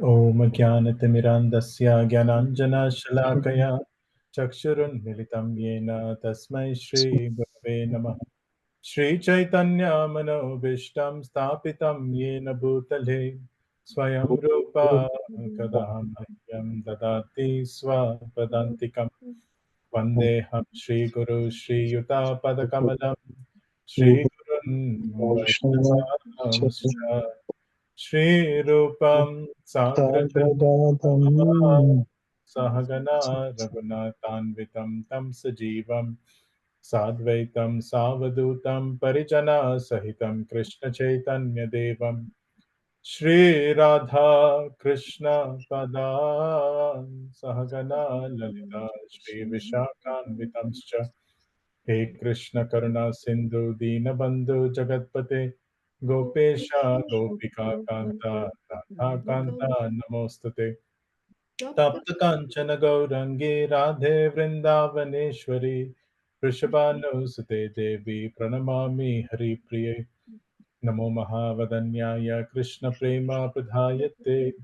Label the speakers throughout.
Speaker 1: Om Jnanatimirandasya Gyananjana-shalakaya Chakshurunmilitam Yena Tasmai Shri Gurave Namah. Shri Chaitanya Manobishtam Stapitam Yena Bhutale Swayam Rupa Kadamahyam Dadati Swapadantikam Vandeham Shri Guru Shri Yuta Padakamalam Shri Gurun Vaishnavamscha Shri Rupam Sagrajatam Sahagana Raghunathanvitam Tam Sajivam Sadvaitam Savadutam Parijana Sahitam Krishna Chaitanya Devam Shri Radha Krishna Padan Sahagana Lalita Shri Vishakhanvitamscha He Krishna Karuna Sindhu Dinabandhu Jagatpate Gopesha Gopika Kanta Radha Kanta Namostate Tapta Kanchana Gaurangi Radhe Vrindavaneshwari Vrishabhanusate Devi Pranamami Hari Priye Namo Mahavadanyaya Krishna Prema Pradhayate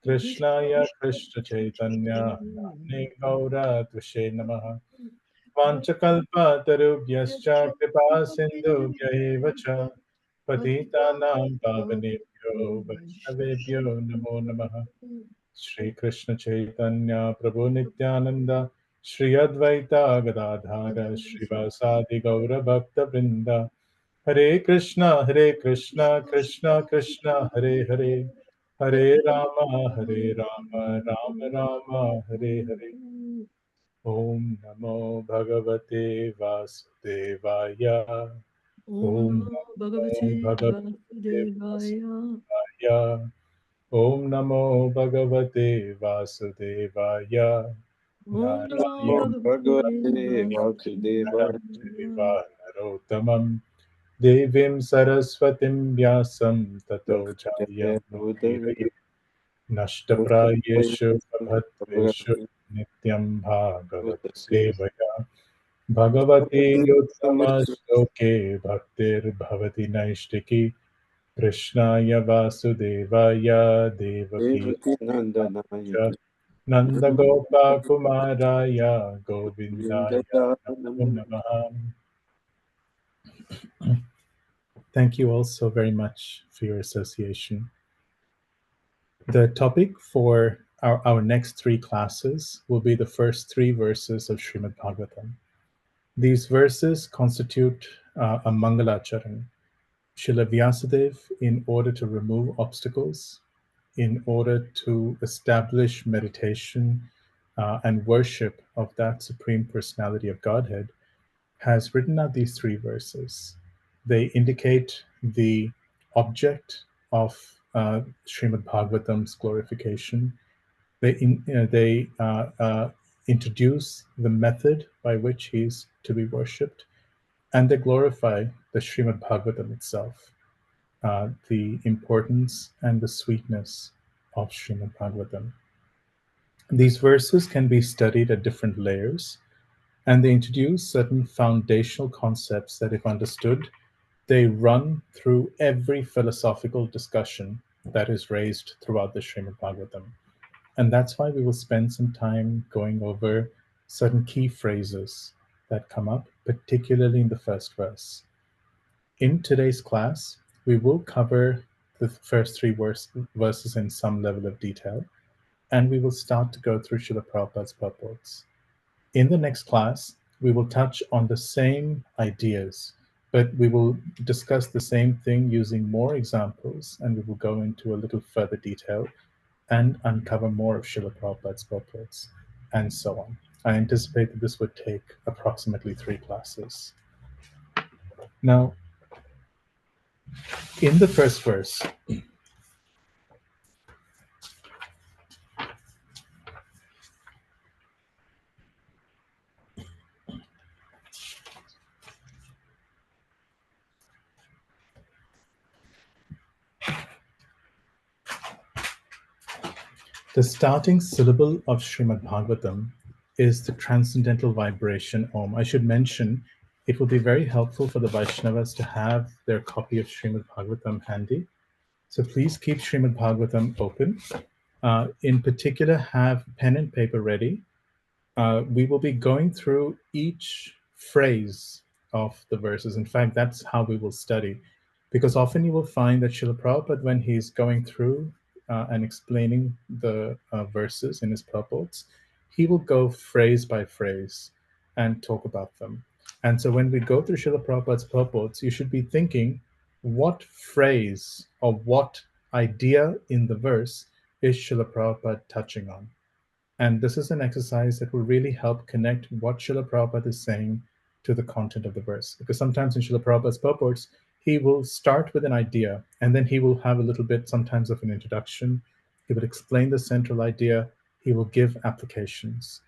Speaker 1: Krishnaya Krishna Chaitanya Namne Gaura Tvishe Namaha Vanchakalpatarubhyascha Kripa Sindhubhya eva cha Patitanam Pavanebhyo Vaishnavebhyo Namo Namaha Shri Krishna Chaitanya Prabhu Nityananda Shri Advaita Gadadhara Srivasadi Gaura Bhakta Vrinda Hare Krishna Krishna Krishna Hare Hare Hare Rama Rama Rama Hare Hare Om Namo Bhagavate Vasudevaya Om
Speaker 2: Namo
Speaker 1: Namo
Speaker 2: Bhagavate
Speaker 1: Bhagavate
Speaker 2: Vasudevaya.
Speaker 1: Vasudevaya Om Namo Bhagavate Vasudevaya
Speaker 2: Om Namo
Speaker 1: Narayan
Speaker 2: Bhagavate
Speaker 1: Deva
Speaker 2: Vasudevaya.
Speaker 1: Narottamam Devim Saraswatim Vyasam Tato Jayam Udiraye Nashtaprayeshu Prabhatveshu Nityam Bhagavat Sevaya Bhagavati Uttama Shloke Bhaktir Bhavati Naishtiki Krishnaya Vasudevaya Devaki Cha Nanda Gopa Kumaraya Govindaya Namo Namaha. Thank you all so very much for your association. The topic for our next three classes will be the first three verses of Srimad Bhagavatam. These verses constitute a Mangala Charan. Srila Vyasadeva, in order to remove obstacles, in order to establish meditation and worship of that Supreme Personality of Godhead, has written out these three verses. They indicate the object of Srimad Bhagavatam's glorification. They introduce the method by which he is to be worshipped, and they glorify the Srimad Bhagavatam itself, the importance and the sweetness of Srimad Bhagavatam. These verses can be studied at different layers, and they introduce certain foundational concepts that, if understood, they run through every philosophical discussion that is raised throughout the Srimad Bhagavatam. And that's why we will spend some time going over certain key phrases that come up, particularly in the first verse. In today's class, we will cover the first three verses in some level of detail, and we will start to go through Srila Prabhupada's purports. In the next class, we will touch on the same ideas, but we will discuss the same thing using more examples, and we will go into a little further detail and uncover more of Srila Prabhupada's purports, and so on. I anticipate that this would take approximately 3 classes. Now, in the first verse, the starting syllable of Srimad Bhagavatam is the transcendental vibration Om. I should mention, it will be very helpful for the Vaishnavas to have their copy of Srimad Bhagavatam handy. So please keep Srimad Bhagavatam open In particular, have pen and paper ready. We will be going through each phrase of the verses. In fact, that's how we will study, because often you will find that Srila Prabhupada, when he's going through and explaining the verses in his purports, he will go phrase by phrase and talk about them. And so when we go through Srila Prabhupada's purports, you should be thinking, what phrase or what idea in the verse is Srila Prabhupada touching on? And this is an exercise that will really help connect what Srila Prabhupada is saying to the content of the verse. Because sometimes in Srila Prabhupada's purports, he will start with an idea, and then he will have a little bit sometimes of an introduction. He will explain the central idea. He will give applications.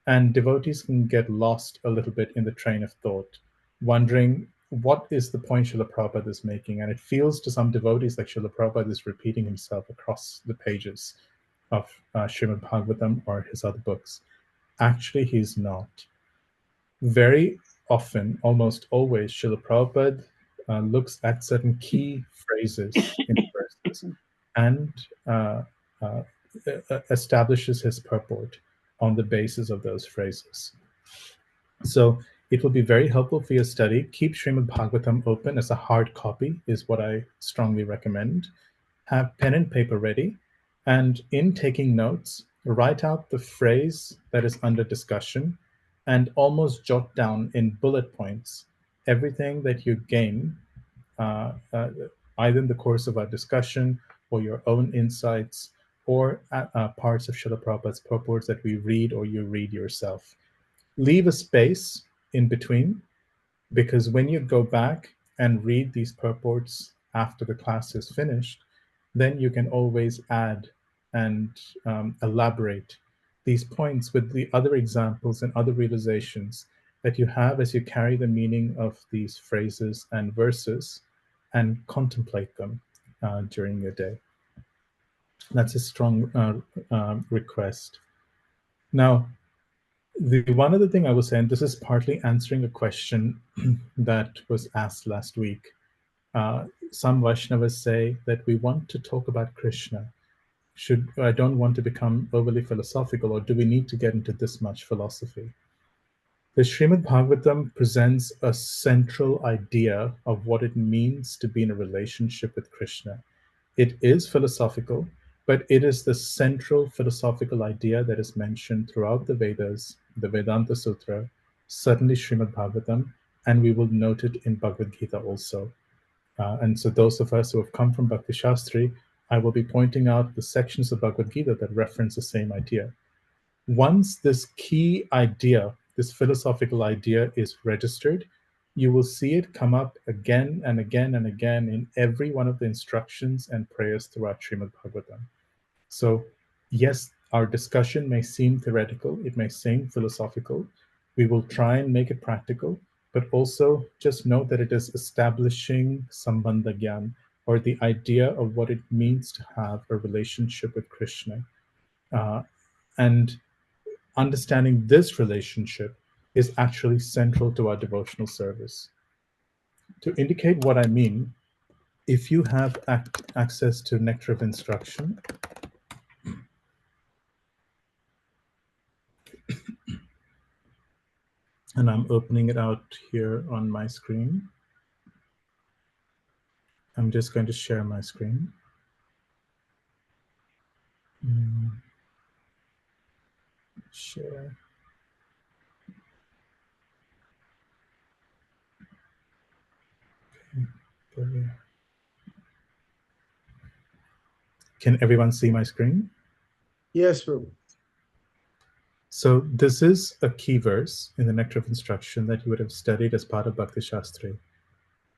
Speaker 1: And devotees can get lost a little bit in the train of thought, wondering what is the point Srila Prabhupada is making. And it feels to some devotees like Srila Prabhupada is repeating himself across the pages of Srimad Bhagavatam or his other books. Actually, he's not. Very often, almost always, Srila Prabhupada looks at certain key phrases in the verses and establishes his purport on the basis of those phrases. So it will be very helpful for your study. Keep Srimad Bhagavatam open as a hard copy is what I strongly recommend. Have pen and paper ready, and in taking notes, write out the phrase that is under discussion and almost jot down in bullet points everything that you gain either in the course of our discussion or your own insights or parts of Srila Prabhupada's purports that we read or you read yourself. Leave a space in between, because when you go back and read these purports after the class is finished, then you can always add and elaborate these points with the other examples and other realizations that you have as you carry the meaning of these phrases and verses and contemplate them during your day. That's a strong request. Now, the one other thing I was saying, this is partly answering a question that was asked last week. Some Vaishnavas say that we want to talk about Krishna. I don't want to become overly philosophical, or do we need to get into this much philosophy? The Srimad Bhagavatam presents a central idea of what it means to be in a relationship with Krishna. It is philosophical, but it is the central philosophical idea that is mentioned throughout the Vedas, the Vedanta Sutra, certainly Srimad Bhagavatam, and we will note it in Bhagavad Gita also. And so those of us who have come from Bhakti Shastri, I will be pointing out the sections of Bhagavad Gita that reference the same idea. Once this key idea, this philosophical idea is registered, you will see it come up again and again and again in every one of the instructions and prayers throughout Srimad Bhagavatam. So yes, our discussion may seem theoretical, it may seem philosophical. We will try and make it practical, but also just note that it is establishing Sambandha Gyan, or the idea of what it means to have a relationship with Krishna. And understanding this relationship is actually central to our devotional service. To indicate what I mean, if you have access to Nectar of Instruction, and I'm opening it out here on my screen. I'm just going to share my screen. Share. Okay. Can everyone see my screen?
Speaker 3: Yes, Prabhu.
Speaker 1: So this is a key verse in the Nectar of Instruction that you would have studied as part of Bhakti Shastri.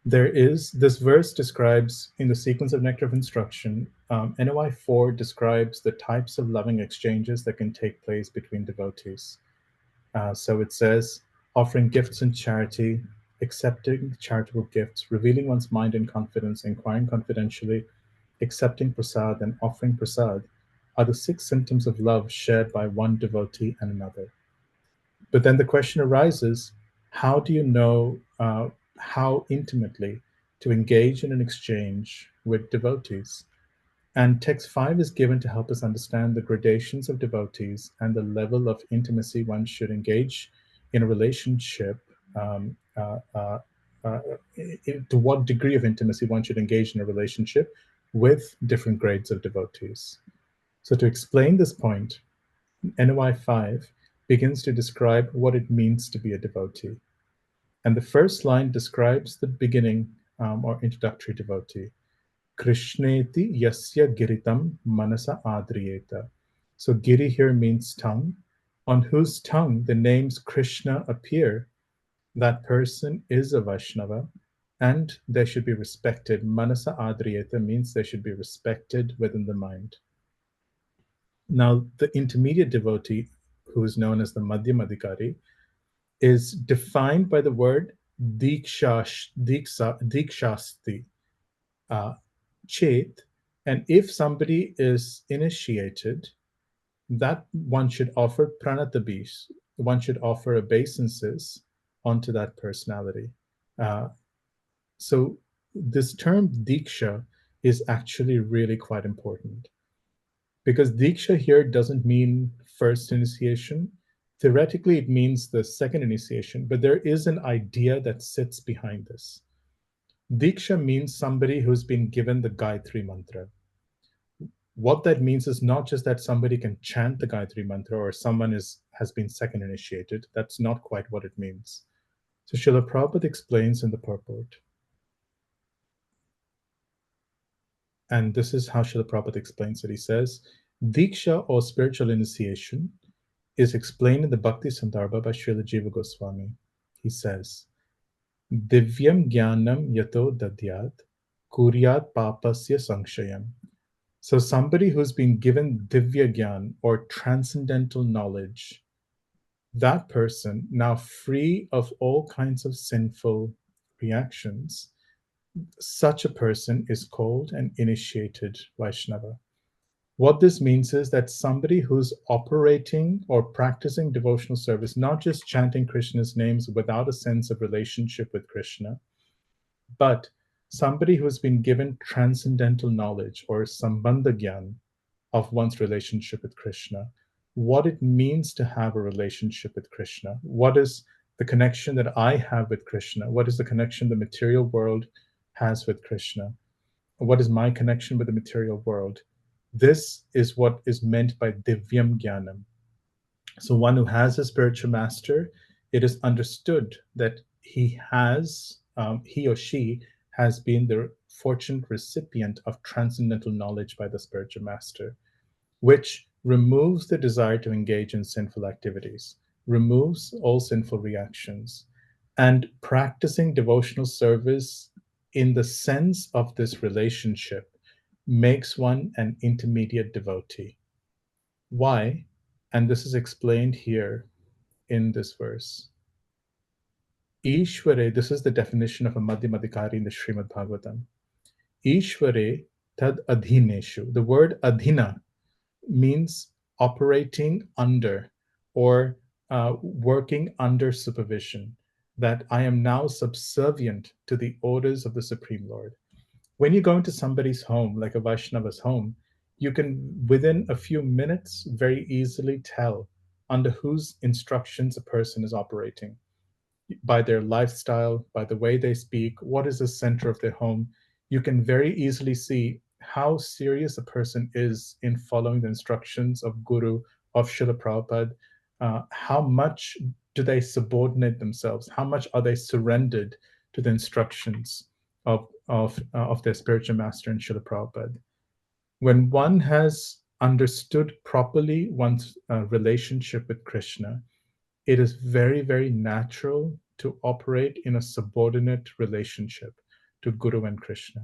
Speaker 1: This verse describes, in the sequence of Nectar of Instruction, NOI 4 describes the types of loving exchanges that can take place between devotees. So it says, offering gifts in charity, accepting charitable gifts, revealing one's mind in confidence, inquiring confidentially, accepting prasad, and offering prasad are the 6 symptoms of love shared by one devotee and another. But then the question arises, how do you know how intimately to engage in an exchange with devotees? And text 5 is given to help us understand the gradations of devotees and the level of intimacy one should engage in a relationship, to what degree of intimacy one should engage in a relationship with different grades of devotees. So to explain this point, NOI 5 begins to describe what it means to be a devotee. And the first line describes the beginning or introductory devotee. Krishneti yasya giritam manasa adriyeta. So giri here means tongue. On whose tongue the names Krishna appear, that person is a Vaishnava and they should be respected. Manasa adriyeta means they should be respected within the mind. Now, the intermediate devotee, who is known as the Madhyama Adhikari, is defined by the word dikshasti, chet, and if somebody is initiated, that one should offer pranatabis, one should offer obeisances onto that personality. So this term diksha is actually really quite important, because diksha here doesn't mean first initiation. Theoretically, it means the second initiation, but there is an idea that sits behind this. Diksha means somebody who's been given the Gayatri Mantra. What that means is not just that somebody can chant the Gayatri Mantra or someone has been second initiated. That's not quite what it means. So Srila Prabhupada explains in the purport. And this is how Srila Prabhupada explains it. He says, Diksha or spiritual initiation is explained in the Bhakti Sandarbha by Srila Jiva Goswami. He says, Divyam Jnanam Yato Dadyat Kuryat Papasya Sankshayam. So somebody who's been given Divya Gyan or transcendental knowledge, that person, now free of all kinds of sinful reactions, such a person is called an initiated Vaishnava. What this means is that somebody who's operating or practicing devotional service, not just chanting Krishna's names without a sense of relationship with Krishna, but somebody who's been given transcendental knowledge or sambandha gyan of one's relationship with Krishna, what it means to have a relationship with Krishna, what is the connection that I have with Krishna, what is the connection the material world has with Krishna, what is my connection with the material world. This is what is meant by Divyam Jnanam. So one who has a spiritual master, it is understood that he or she has been the fortunate recipient of transcendental knowledge by the spiritual master, which removes the desire to engage in sinful activities, removes all sinful reactions, and practicing devotional service in the sense of this relationship makes one an intermediate devotee. Why? And this is explained here in this verse. Ishvare, this is the definition of a Madhyama Adhikari in the Srimad Bhagavatam. Ishvare tad adhineshu. The word adhina means operating under or working under supervision, that I am now subservient to the orders of the Supreme Lord. When you go into somebody's home, like a Vaishnava's home, you can, within a few minutes, very easily tell under whose instructions a person is operating, by their lifestyle, by the way they speak, what is the center of their home. You can very easily see how serious a person is in following the instructions of Guru, of Srila Prabhupada. How much do they subordinate themselves? How much are they surrendered to the instructions of their spiritual master in Srila Prabhupada? When one has understood properly one's relationship with Krishna, it is very, very natural to operate in a subordinate relationship to Guru and Krishna.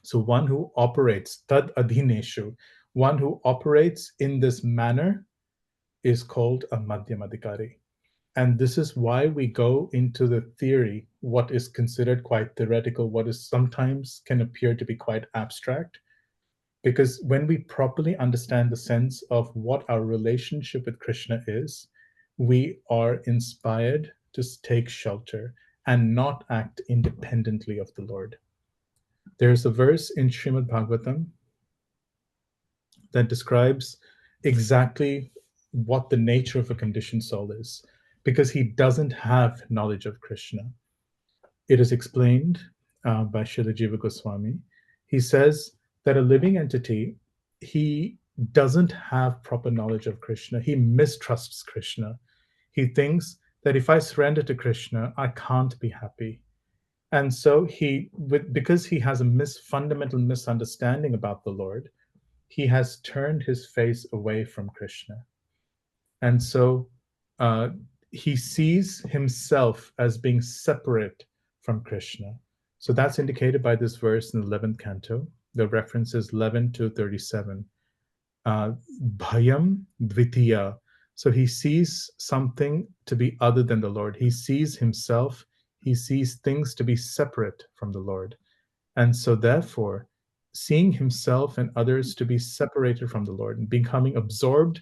Speaker 1: So one who operates, tad adhineshu, one who operates in this manner is called a Madhyama Adhikari. And this is why we go into the theory, what is considered quite theoretical, what is sometimes can appear to be quite abstract. Because when we properly understand the sense of what our relationship with Krishna is, we are inspired to take shelter and not act independently of the Lord. There's a verse in Srimad Bhagavatam that describes exactly what the nature of a conditioned soul is, because he doesn't have knowledge of Krishna. It is explained by Srila Jiva Goswami. He says that a living entity, he doesn't have proper knowledge of Krishna. He mistrusts Krishna. He thinks that if I surrender to Krishna, I can't be happy. And so because he has a fundamental misunderstanding about the Lord, he has turned his face away from Krishna. And so uh, he sees himself as being separate from Krishna. So that's indicated by this verse in the 11th canto. The reference is 11 to 37. Bhayam dvitiya. So he sees something to be other than the Lord. He sees himself, he sees things to be separate from the Lord. And so therefore, seeing himself and others to be separated from the Lord and becoming absorbed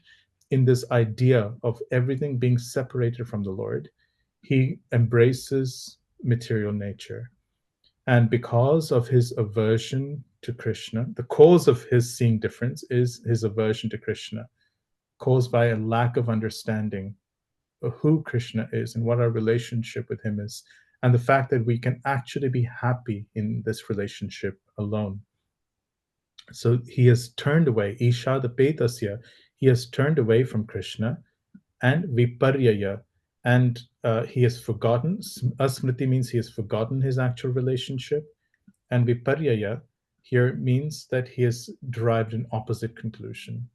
Speaker 1: in this idea of everything being separated from the Lord, he embraces material nature. And because of his aversion to Krishna, the cause of his seeing difference is his aversion to Krishna, caused by a lack of understanding of who Krishna is and what our relationship with him is, and the fact that we can actually be happy in this relationship alone. So he has turned away, Isha the Petasya, he has turned away from Krishna, and Viparyaya, and he has forgotten. Asmriti means he has forgotten his actual relationship, and Viparyaya here means that he has derived an opposite conclusion.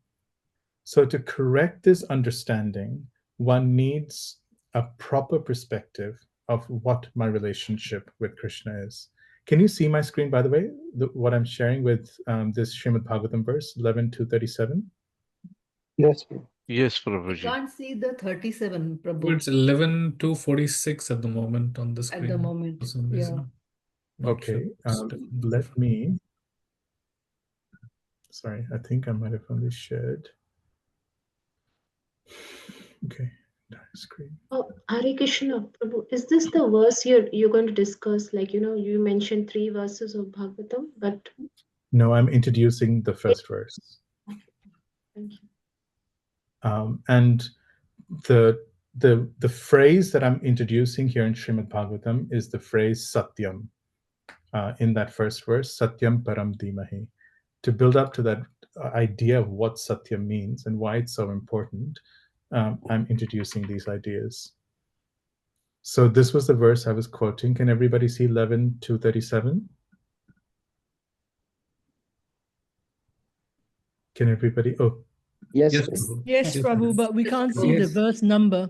Speaker 1: So to correct this understanding, one needs a proper perspective of what my relationship with Krishna is. Can you see my screen, by the way, what I'm sharing with this Srimad Bhagavatam verse 11 to 37?
Speaker 3: Yes.
Speaker 4: Yes, Prabhuji.
Speaker 2: Can't see the 37, Prabhu.
Speaker 5: It's 11 to 46 at the moment on the screen.
Speaker 2: At the moment,
Speaker 5: for some
Speaker 2: yeah.
Speaker 5: reason. Not
Speaker 1: Okay,
Speaker 5: sure.
Speaker 1: let me. Sorry, I think I might have only shared. Okay, screen.
Speaker 3: Oh, Hare Krishna, Prabhu, is this the verse you're going to discuss? Like, you mentioned 3 verses of Bhagavatam, but
Speaker 1: No, I'm introducing the first verse.
Speaker 3: thank you.
Speaker 1: And the phrase that I'm introducing here in Srimad Bhagavatam is the phrase Satyam. In that first verse, Satyam Param Dhimahi. To build up to that idea of what Satyam means and why it's so important, I'm introducing these ideas. So this was the verse I was quoting. Can everybody see 11 to 37? Can everybody? Oh,
Speaker 3: Yes.
Speaker 5: Yes, Prabhu.
Speaker 2: Yes, Prabhu, but we can't see the
Speaker 5: Yes.
Speaker 2: verse number.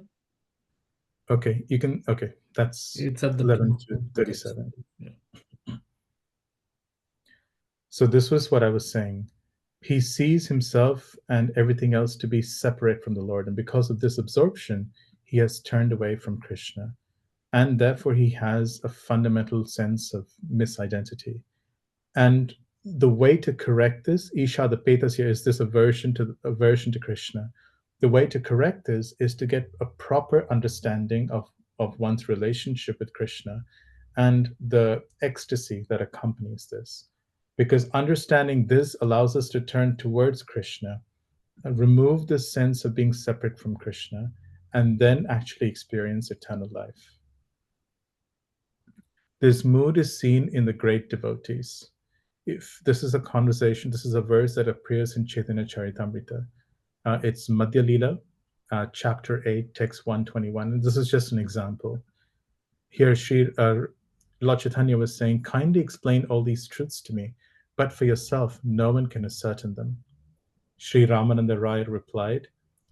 Speaker 1: okay. You can. Okay, that's
Speaker 5: It's at the
Speaker 1: 11
Speaker 5: top.
Speaker 1: to 37.
Speaker 5: Yeah.
Speaker 1: So this was what I was saying. He sees himself and everything else to be separate from the Lord, and because of this absorption, he has turned away from Krishna, and therefore he has a fundamental sense of misidentity. And the way to correct this, Isha the Petasya, is this aversion to Krishna. The way to correct this is to get a proper understanding of one's relationship with Krishna and the ecstasy that accompanies this. Because understanding this allows us to turn towards Krishna and remove the sense of being separate from Krishna, and then actually experience eternal life. This mood is seen in the great devotees. If this is a conversation, this is a verse that appears in Chaitanya Charitamrita. It's Madhya Lila, chapter 8, text 121. And this is just an example. Here, Lord Chaitanya was saying, kindly explain all these truths to me, but for yourself, no one can ascertain them. Sri Ramananda Raya replied,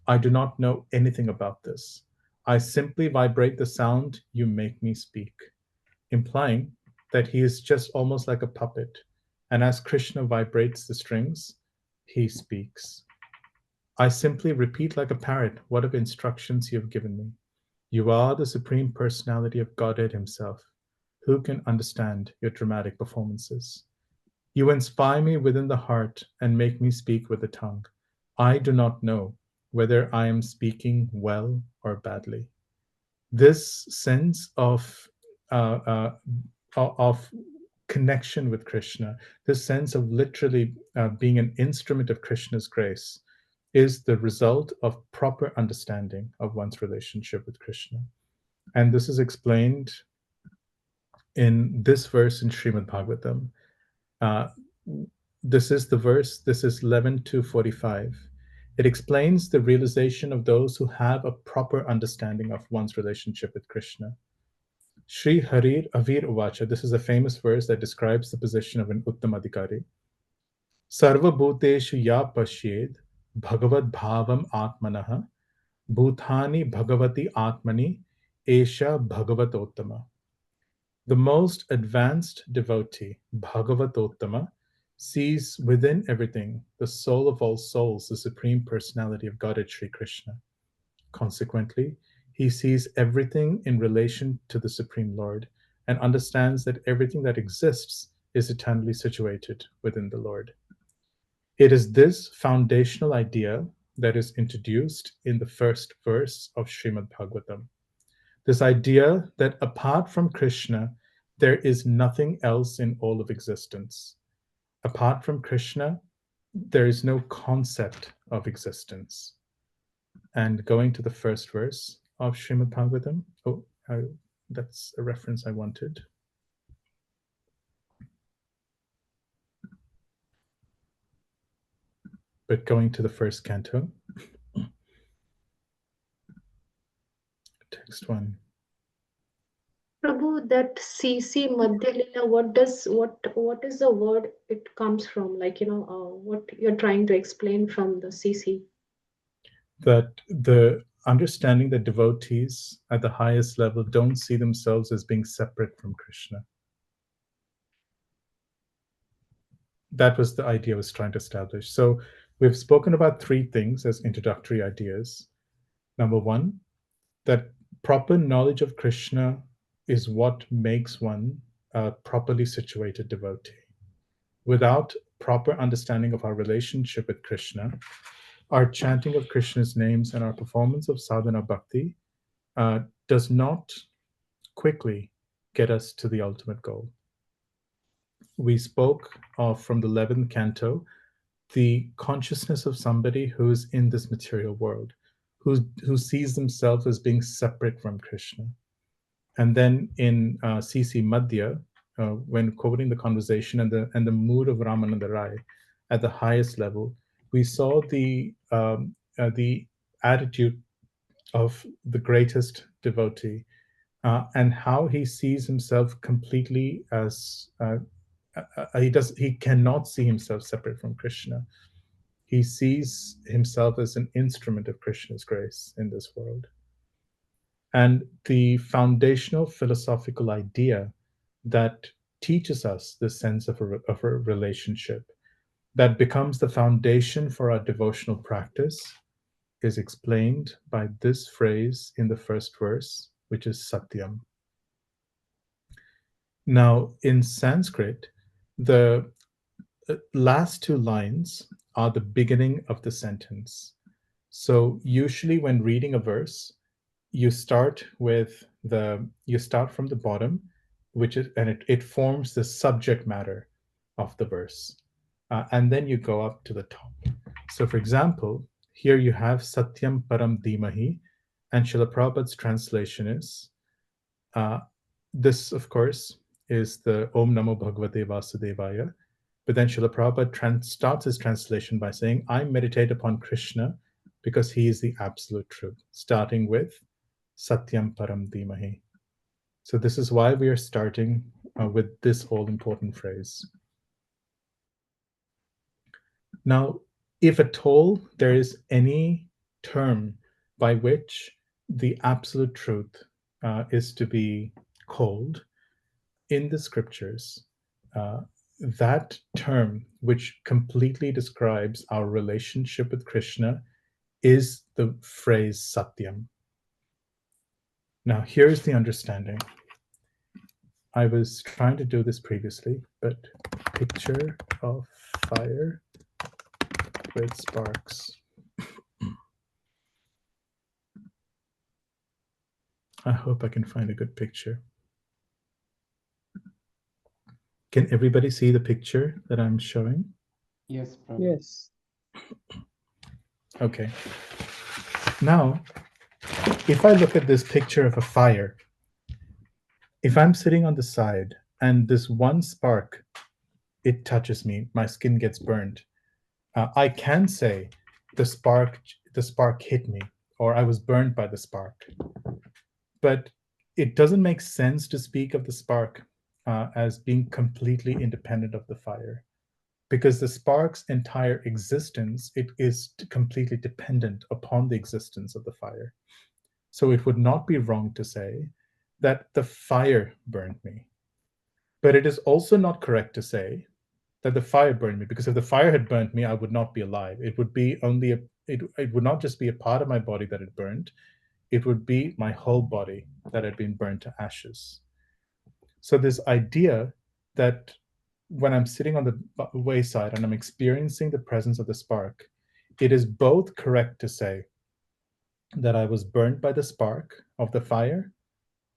Speaker 1: I do not know anything about this. I simply vibrate the sound you make me speak, implying that he is just almost like a puppet. And as Krishna vibrates the strings, he speaks. I simply repeat like a parrot whatever instructions you have given me. You are the Supreme Personality of Godhead himself. Who can understand your dramatic performances? You inspire me within the heart and make me speak with the tongue. I do not know whether I am speaking well or badly. This sense of connection with Krishna, this sense of literally being an instrument of Krishna's grace, is the result of proper understanding of one's relationship with Krishna. And this is explained in this verse in Srimad Bhagavatam. This is the verse, this is 11 to 45. It explains the realization of those who have a proper understanding of one's relationship with Krishna. Sri Harir Avir Uvacha, this is a famous verse that describes the position of an Uttama Adhikari. Sarva Bhuteshu Ya Pashyed Bhagavad Bhavam Atmanaha Bhutani Bhagavati Atmani Esha Bhagavatottama. The most advanced devotee, Bhagavatottama, sees within everything the soul of all souls, the Supreme Personality of Godhead, Sri Krishna. Consequently, he sees everything in relation to the Supreme Lord and understands that everything that exists is eternally situated within the Lord. It is this foundational idea that is introduced in the first verse of Srimad Bhagavatam. This idea that apart from Krishna, there is nothing else in all of existence. Apart from Krishna, there is no concept of existence. And going to the first verse of Srimad Bhagavatam, that's a reference I wanted. But going to the first canto, text 1.
Speaker 3: Prabhu, that CC Madhya Lila, what is the word it comes from? Like, what you're trying to explain from the CC?
Speaker 1: That the understanding that devotees at the highest level don't see themselves as being separate from Krishna. That was the idea I was trying to establish. So we've spoken about three things as introductory ideas. Number one, that proper knowledge of Krishna is what makes one a properly situated devotee. Without proper understanding of our relationship with Krishna, our chanting of Krishna's names and our performance of sadhana bhakti does not quickly get us to the ultimate goal. We spoke of, from the 11th canto, the consciousness of somebody who's in this material world, who sees themselves as being separate from Krishna. And then in CC Madhya, when quoting the conversation and the mood of Ramananda Rai at the highest level, we saw the attitude of the greatest devotee and how he sees himself completely as he cannot see himself separate from Krishna. He sees himself as an instrument of Krishna's grace in this world. And the foundational philosophical idea that teaches us the sense of a relationship that becomes the foundation for our devotional practice is explained by this phrase in the first verse, which is Satyam. Now, in Sanskrit, the last two lines are the beginning of the sentence. So usually when reading a verse, you start from the bottom, and it forms the subject matter of the verse. And then you go up to the top. So for example, here you have Satyam Param Dhimahi, and Srila Prabhupada's translation is, this of course is the Om Namo Bhagavate Vasudevaya, but then Srila Prabhupada starts his translation by saying, I meditate upon Krishna because he is the absolute truth, starting with Satyam Param Dhimahi. So this is why we are starting with this all-important phrase. Now, if at all there is any term by which the absolute truth is to be called in the scriptures, that term which completely describes our relationship with Krishna is the phrase Satyam. Now, here's the understanding. I was trying to do this previously, but picture of fire with sparks. I hope I can find a good picture. Can everybody see the picture that I'm showing?
Speaker 4: Yes, Prabhu.
Speaker 6: Yes.
Speaker 1: Okay. Now, if I look at this picture of a fire, if I'm sitting on the side and this one spark, it touches me, my skin gets burned, I can say the spark hit me, or I was burned by the spark. But it doesn't make sense to speak of the spark as being completely independent of the fire, because the spark's entire existence, it is completely dependent upon the existence of the fire. So it would not be wrong to say that the fire burned me. But it is also not correct to say that the fire burned me, because if the fire had burnt me, I would not be alive. It would be only it would not just be a part of my body that it burned, it would be my whole body that had been burned to ashes. So this idea that when I'm sitting on the wayside and I'm experiencing the presence of the spark, it is both correct to say that I was burned by the spark of the fire,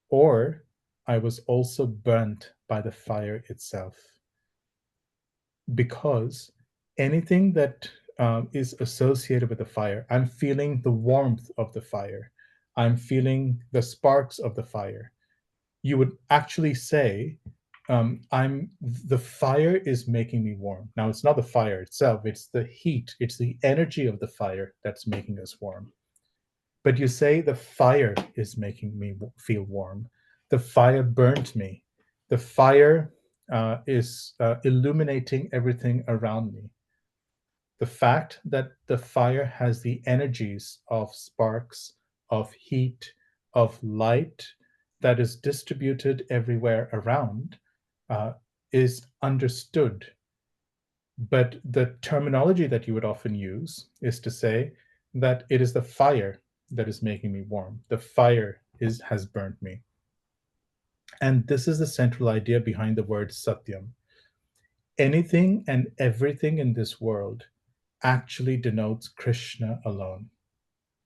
Speaker 1: or I was also burnt by the fire itself. Because anything that is associated with the fire, I'm feeling the warmth of the fire, I'm feeling the sparks of the fire. You would actually say, the fire is making me warm. Now, it's not the fire itself, it's the heat, it's the energy of the fire that's making us warm. But you say the fire is making me feel warm. The fire burnt me. The fire is illuminating everything around me. The fact that the fire has the energies of sparks, of heat, of light that is distributed everywhere around is understood. But the terminology that you would often use is to say that it is the fire that is making me warm. The fire has burnt me. And this is the central idea behind the word satyam. Anything and everything in this world actually denotes Krishna alone,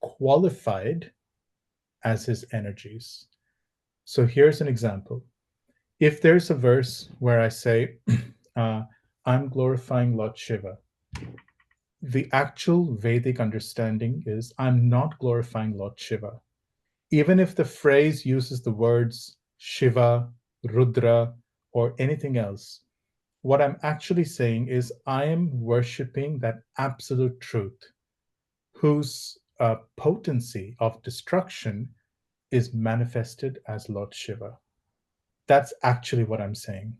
Speaker 1: qualified as his energies. So here's an example. If there's a verse where I say, I'm glorifying Lord Shiva, the actual Vedic understanding is I'm not glorifying Lord Shiva. Even if the phrase uses the words Shiva, Rudra, or anything else, what I'm actually saying is I am worshipping that absolute truth, whose potency of destruction is manifested as Lord Shiva. That's actually what I'm saying.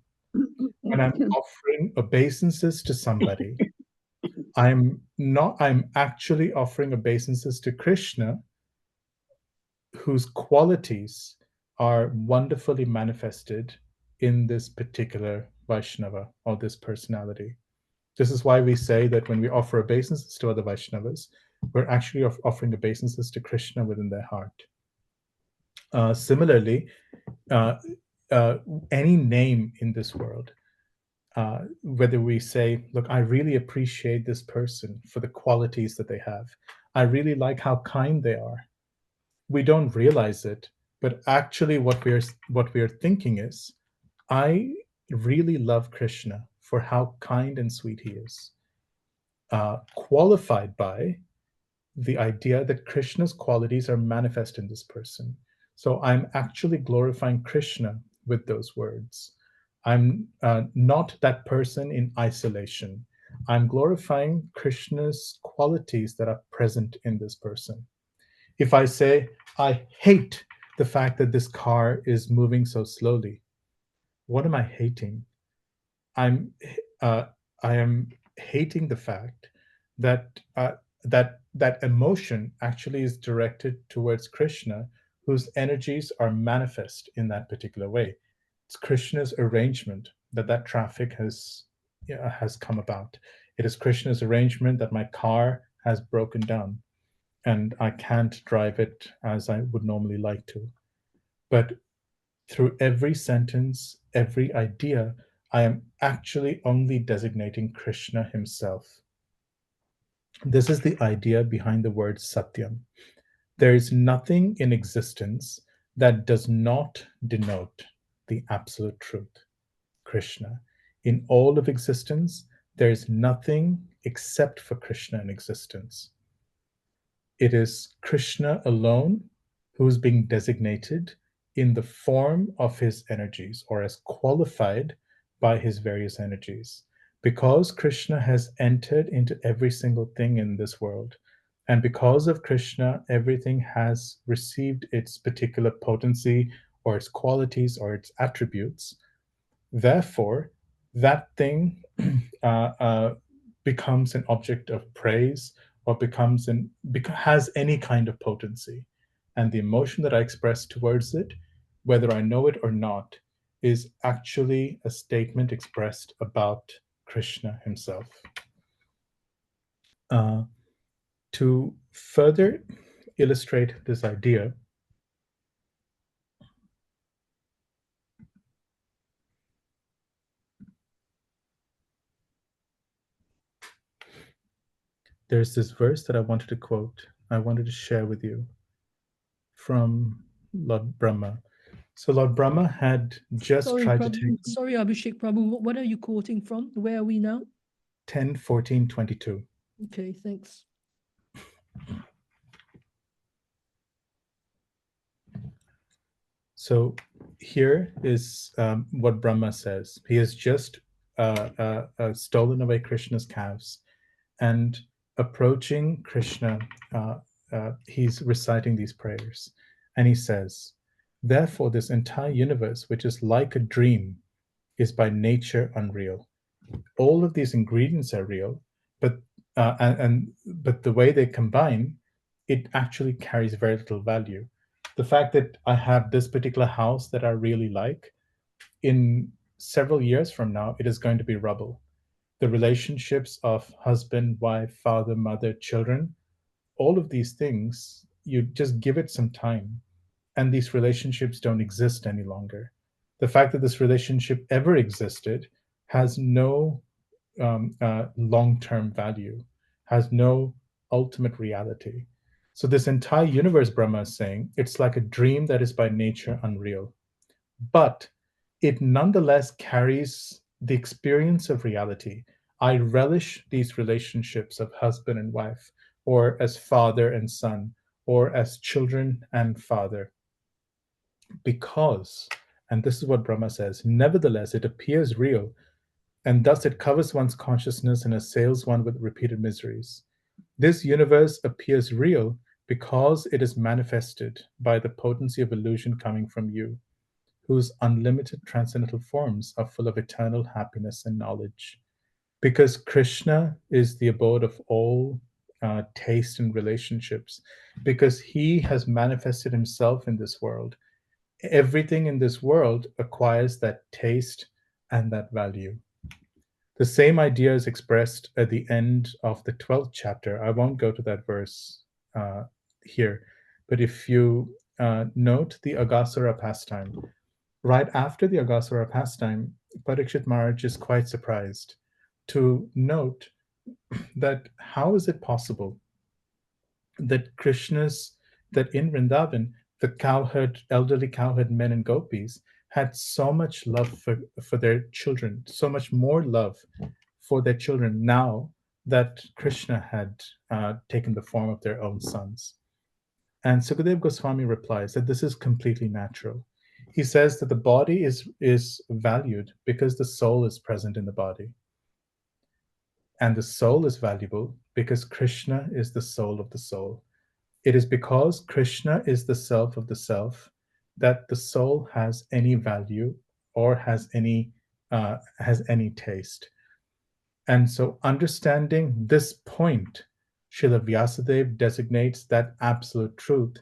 Speaker 1: When I'm offering obeisances to somebody, I'm actually offering obeisances to Krishna, whose qualities are wonderfully manifested in this particular Vaishnava or this personality. This is why we say that when we offer obeisances to other Vaishnavas, we're actually offering obeisances to Krishna within their heart. Similarly, any name in this world, whether we say, look, I really appreciate this person for the qualities that they have. I really like how kind they are. We don't realize it, but actually what we are thinking is, I really love Krishna for how kind and sweet he is. Qualified by the idea that Krishna's qualities are manifest in this person. So I'm actually glorifying Krishna with those words. I'm not that person in isolation. I'm glorifying Krishna's qualities that are present in this person. If I say, I hate the fact that this car is moving so slowly, what am I hating? I am hating the fact that that emotion actually is directed towards Krishna, whose energies are manifest in that particular way. It's Krishna's arrangement that traffic has come about. It is Krishna's arrangement that my car has broken down and I can't drive it as I would normally like to. But through every sentence, every idea, I am actually only designating Krishna himself. This is the idea behind the word Satyam. There is nothing in existence that does not denote the absolute truth, Krishna. In all of existence, there is nothing except for Krishna in existence. It is Krishna alone who is being designated in the form of his energies, or as qualified by his various energies. Because Krishna has entered into every single thing in this world, and because of Krishna, everything has received its particular potency or its qualities or its attributes. Therefore, that thing becomes an object of praise, or has any kind of potency. And the emotion that I express towards it, whether I know it or not, is actually a statement expressed about Krishna himself. To further illustrate this idea, there's this verse that I wanted to quote, I wanted to share with you from Lord Brahma. So Lord Brahma had just tried to take...
Speaker 2: Sorry, Abhishek, Prabhu, what are you quoting from? Where are we now?
Speaker 1: 10:14:22.
Speaker 2: Okay, thanks.
Speaker 1: So here is what Brahma says. He has just stolen away Krishna's calves, and approaching Krishna, he's reciting these prayers. And he says, therefore, this entire universe, which is like a dream, is by nature unreal. All of these ingredients are real, but the way they combine, it actually carries very little value. The fact that I have this particular house that I really like, in several years from now, it is going to be rubble. The relationships of husband, wife, father, mother, children, all of these things, you just give it some time, and these relationships don't exist any longer. The fact that this relationship ever existed has no long-term value, has no ultimate reality. So this entire universe, Brahma is saying, it's like a dream that is by nature unreal. But it nonetheless carries the experience of reality. I relish these relationships of husband and wife, or as father and son, or as children and father, because, and this is what Brahma says, nevertheless, it appears real, and thus it covers one's consciousness and assails one with repeated miseries. This universe appears real because it is manifested by the potency of illusion coming from you, whose unlimited transcendental forms are full of eternal happiness and knowledge. Because Krishna is the abode of all taste and relationships, because he has manifested himself in this world, everything in this world acquires that taste and that value. The same idea is expressed at the end of the 12th chapter. I won't go to that verse here, but if you note the Aghasura pastime, right after the Aghasura pastime, Parikshit Maharaj is quite surprised to note that how is it possible that that in Vrindavan, the elderly cowherd men and gopis had so much love for their children, so much more love for their children now that Krishna had taken the form of their own sons. And Sukadev Goswami replies that this is completely natural. He says that the body is valued because the soul is present in the body. And the soul is valuable because Krishna is the soul of the soul. It is because Krishna is the self of the self that the soul has any value or has any taste. And so understanding this point, Srila Vyasadeva designates that absolute truth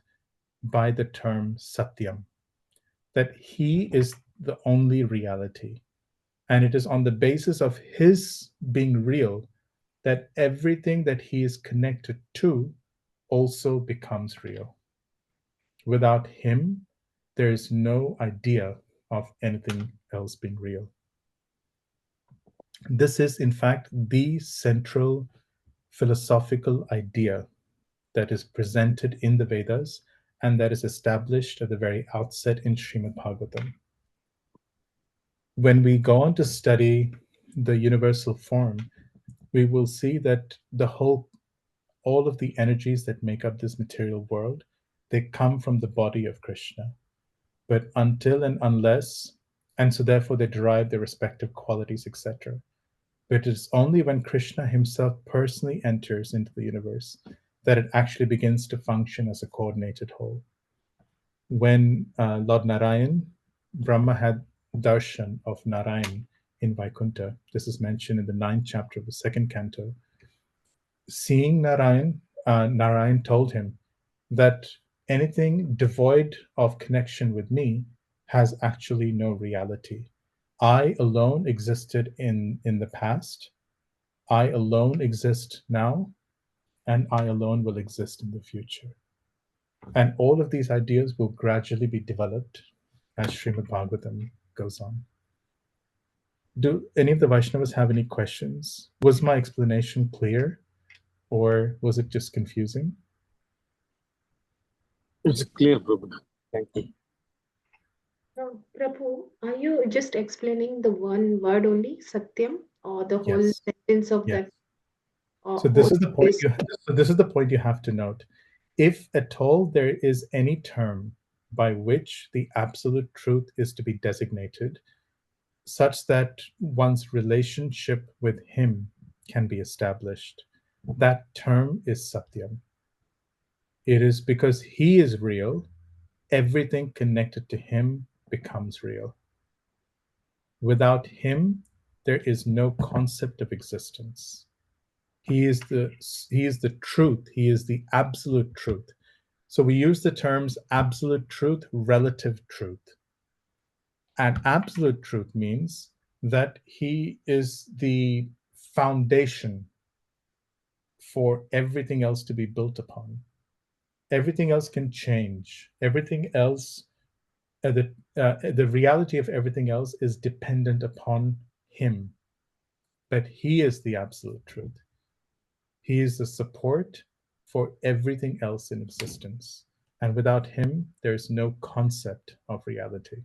Speaker 1: by the term Satyam, that he is the only reality. And it is on the basis of his being real that everything that he is connected to also becomes real. Without him, there is no idea of anything else being real. This is, in fact, the central philosophical idea that is presented in the Vedas and that is established at the very outset in Srimad Bhagavatam. When we go on to study the universal form, we will see that all of the energies that make up this material world, they come from the body of Krishna. But until and unless, and so therefore they derive their respective qualities, etc. But it's only when Krishna himself personally enters into the universe that it actually begins to function as a coordinated whole. When Lord Narayan, Brahma had darshan of Narayan in Vaikuntha, this is mentioned in the 9th chapter of the 2nd canto. Seeing Narayan, Narayan told him that anything devoid of connection with me has actually no reality. I alone existed in the past, I alone exist now, and I alone will exist in the future. And all of these ideas will gradually be developed as Srimad Bhagavatam goes on. Do any of the Vaishnavas have any questions? Was my explanation clear, or was it just confusing?
Speaker 4: It's clear, Prabhu. Thank you.
Speaker 3: Prabhu, are you just explaining the one word only, Satyam, or the whole
Speaker 1: Yes.
Speaker 3: sentence of
Speaker 1: Yes.
Speaker 3: that? Or
Speaker 1: So this
Speaker 3: whole
Speaker 1: is the point.
Speaker 3: phrase?
Speaker 1: This is the point you have to note. If at all there is any term by which the absolute truth is to be designated, such that one's relationship with him can be established, that term is Satyam. It is because he is real, everything connected to him becomes real. Without him, there is no concept of existence. He is the truth. He is the absolute truth. So we use the terms absolute truth, relative truth. And absolute truth means that he is the foundation for everything else to be built upon. Everything else can change. Everything else, the reality of everything else is dependent upon him. But he is the absolute truth. He is the support for everything else in existence. And without him, there is no concept of reality.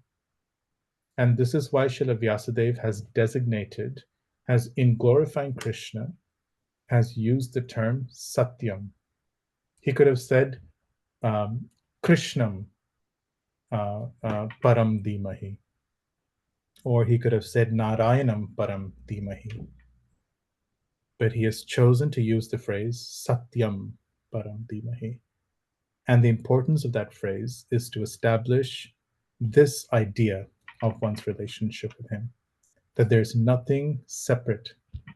Speaker 1: And this is why Srila Vyasadeva has designated, has in glorifying Krishna, has used the term Satyam. He could have said Krishnam Param Dhimahi. Or he could have said Narayanam Param Dhimahi. But he has chosen to use the phrase Satyam Param Dhimahi. And the importance of that phrase is to establish this idea of one's relationship with him, that there's nothing separate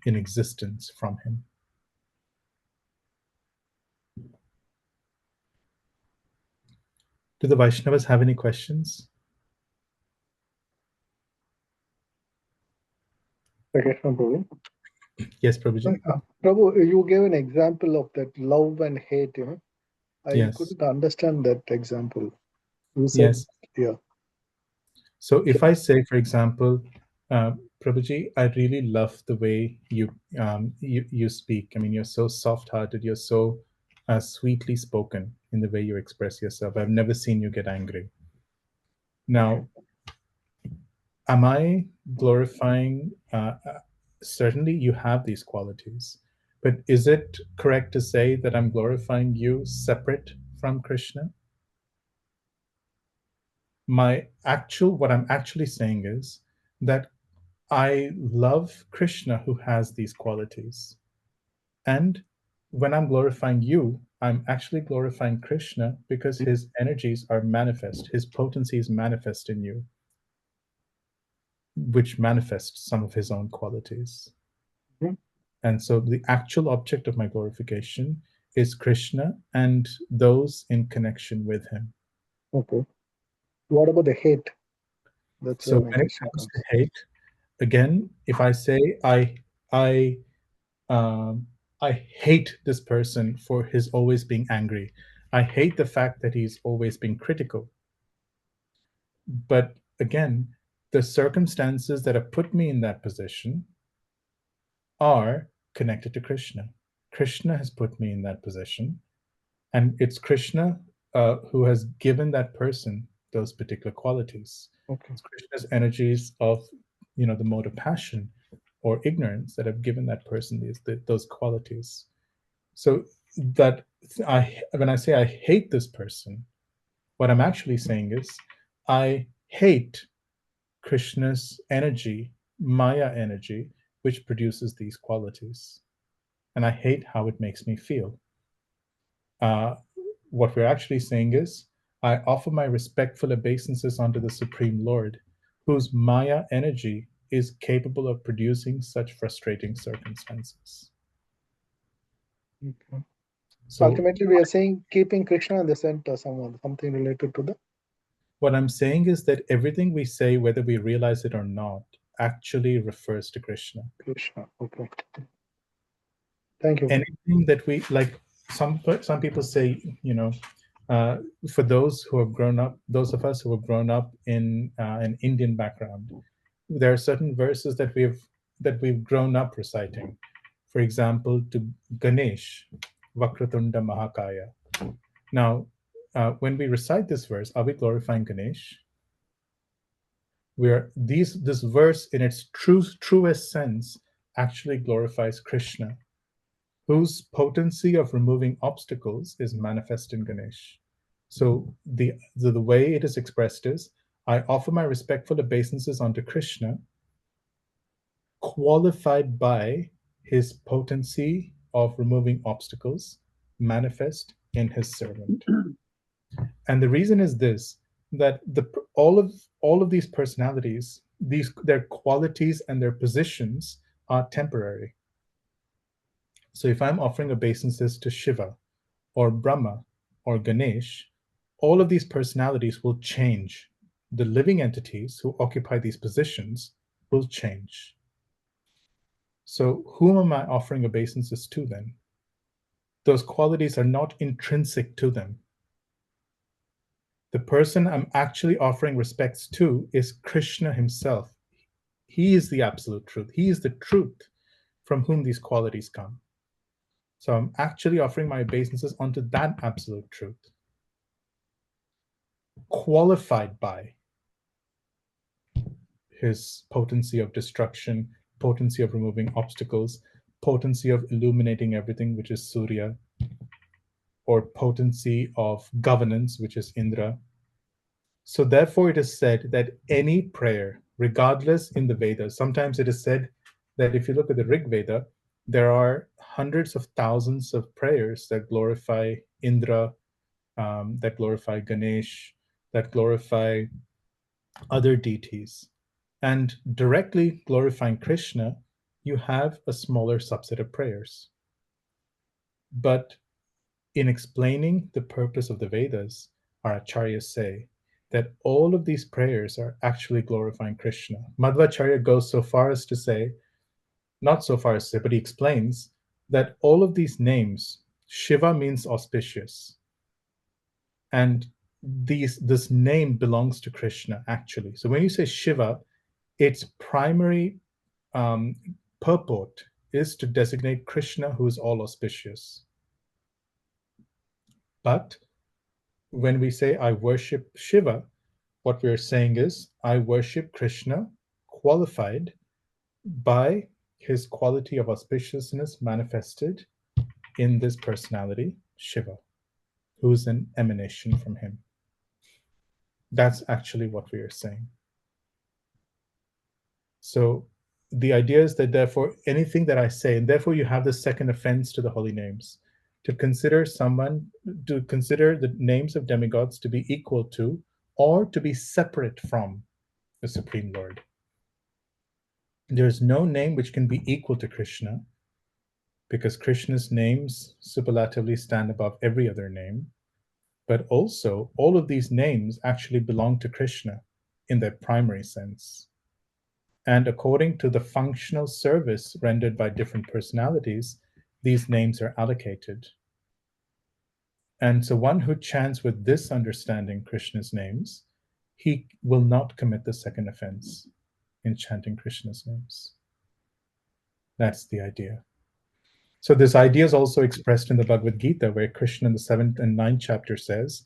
Speaker 1: in existence from him. Do the Vaishnavas have any questions?
Speaker 6: Okay, Prabhu.
Speaker 1: Yes, Prabhuji.
Speaker 6: Prabhu, you gave an example of that love and hate, I
Speaker 1: Yes.
Speaker 6: couldn't understand that example. You said,
Speaker 1: Yes.
Speaker 6: yeah.
Speaker 1: So if I say, for example, Prabhuji, I really love the way you speak. I mean, you're so soft-hearted. You're so sweetly spoken in the way you express yourself. I've never seen you get angry. Now, am I glorifying? Certainly, you have these qualities, but is it correct to say that I'm glorifying you separate from Krishna? What I'm actually saying is that I love Krishna who has these qualities. And when I'm glorifying you, I'm actually glorifying Krishna because his energies are manifest, his potency is manifest in you, which manifests some of his own qualities.
Speaker 6: Mhm.
Speaker 1: And so the actual object of my glorification is Krishna and those in connection with him.
Speaker 6: Okay. What about the hate? That's
Speaker 1: So
Speaker 6: where my
Speaker 1: when it
Speaker 6: question
Speaker 1: comes
Speaker 6: comes.
Speaker 1: to hate, again, if I say I hate this person for his always being angry, I hate the fact that he's always being critical. But again, the circumstances that have put me in that position are connected to Krishna. Krishna has put me in that position, and it's Krishna who has given that person those particular qualities.
Speaker 6: Okay.
Speaker 1: It's Krishna's energies of, the mode of passion or ignorance that have given that person those qualities. So that when I say I hate this person, what I'm actually saying is I hate Krishna's energy, Maya energy, which produces these qualities. And I hate how it makes me feel. What we're actually saying is, I offer my respectful obeisances unto the Supreme Lord, whose Maya energy is capable of producing such frustrating circumstances.
Speaker 6: Okay.
Speaker 1: So
Speaker 6: Ultimately, we are saying keeping Krishna in the center, something related to that.
Speaker 1: what I'm saying is that everything we say, whether we realize it or not, actually refers to Krishna.
Speaker 6: Krishna. Okay. Thank you.
Speaker 1: Anything that we like, some people say, for those who have grown up, those of us who have grown up in an Indian background, there are certain verses that we've grown up reciting. For example, to Ganesh, Vakratunda Mahakaya. Now, when we recite this verse, are we glorifying Ganesh? This verse in its truest sense actually glorifies Krishna, whose potency of removing obstacles is manifest in Ganesh. So the way it is expressed is, I offer my respectful obeisances unto Krishna, qualified by his potency of removing obstacles, manifest in his servant. And the reason is this, that all of these personalities, their qualities and their positions are temporary. So if I'm offering obeisances to Shiva or Brahma or Ganesh, all of these personalities will change. The living entities who occupy these positions will change. So whom am I offering obeisances to then? Those qualities are not intrinsic to them. The person I'm actually offering respects to is Krishna himself. He is the absolute truth. He is the truth from whom these qualities come. So I'm actually offering my obeisances unto that absolute truth, qualified by his potency of destruction, potency of removing obstacles, potency of illuminating everything, which is Surya, or potency of governance, which is Indra. So therefore it is said that any prayer, regardless in the Vedas, sometimes it is said that if you look at the Rig Veda, there are hundreds of thousands of prayers that glorify Indra, that glorify Ganesh, that glorify other deities. And directly glorifying Krishna, you have a smaller subset of prayers. But in explaining the purpose of the Vedas, our acharyas say that all of these prayers are actually glorifying Krishna. Madhvacharya goes so far as to say, not so far as to say, but he explains that all of these names, Shiva means auspicious. And this name belongs to Krishna, actually. So when you say Shiva, its primary purport is to designate Krishna, who is all auspicious. But when we say I worship Shiva, what we're saying is I worship Krishna qualified by his quality of auspiciousness manifested in this personality, Shiva, who is an emanation from him. That's actually what we are saying. So the idea is that therefore anything that I say, and therefore you have the second offense to the holy names, to consider the names of demigods to be equal to or to be separate from the Supreme Lord. There is no name which can be equal to Krishna, because Krishna's names superlatively stand above every other name. But also, all of these names actually belong to Krishna in their primary sense. And according to the functional service rendered by different personalities, these names are allocated. And so one who chants with this understanding Krishna's names, he will not commit the second offense in chanting Krishna's names. That's the idea. So this idea is also expressed in the Bhagavad Gita, where Krishna in the 7th and 9th chapter says,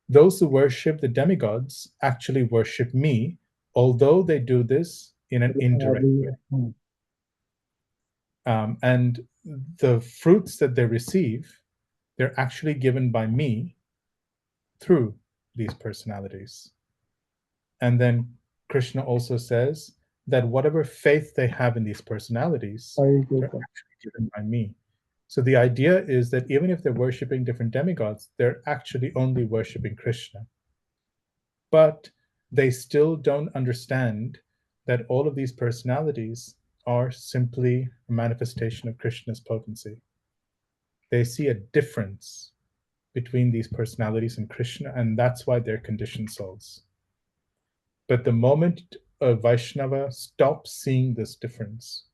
Speaker 1: those who worship the demigods actually worship me, although they do this in an indirect way. And the fruits that they receive, they're actually given by me through these personalities. And then Krishna also says that whatever faith they have in these personalities, they're actually given by me. So the idea is that even if they're worshipping different demigods, they're actually only worshipping Krishna. But they still don't understand that all of these personalities are simply a manifestation of Krishna's potency. They see a difference between these personalities and Krishna, and that's why they're conditioned souls. But the moment a Vaishnava stops seeing this difference,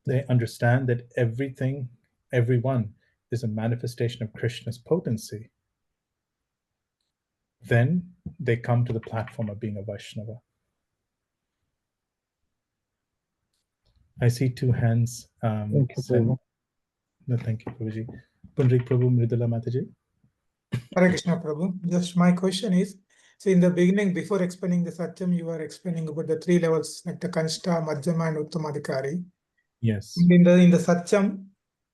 Speaker 1: they understand that everything, everyone is a manifestation of Krishna's potency, then they come to the platform of being a Vaishnava. I see two hands.
Speaker 6: Thank you,
Speaker 1: Said,
Speaker 6: Prabhu.
Speaker 1: no, thank you, Prabhuji. Punrik Prabhu, Mridula Mataji.
Speaker 7: Hare Krishna, Prabhu. Just my question is, so in the beginning, before explaining the Satyam, you were explaining about the three levels, like the Kanishta, Madhyama, and Uttamadhikari.
Speaker 1: Yes.
Speaker 7: In the Satyam,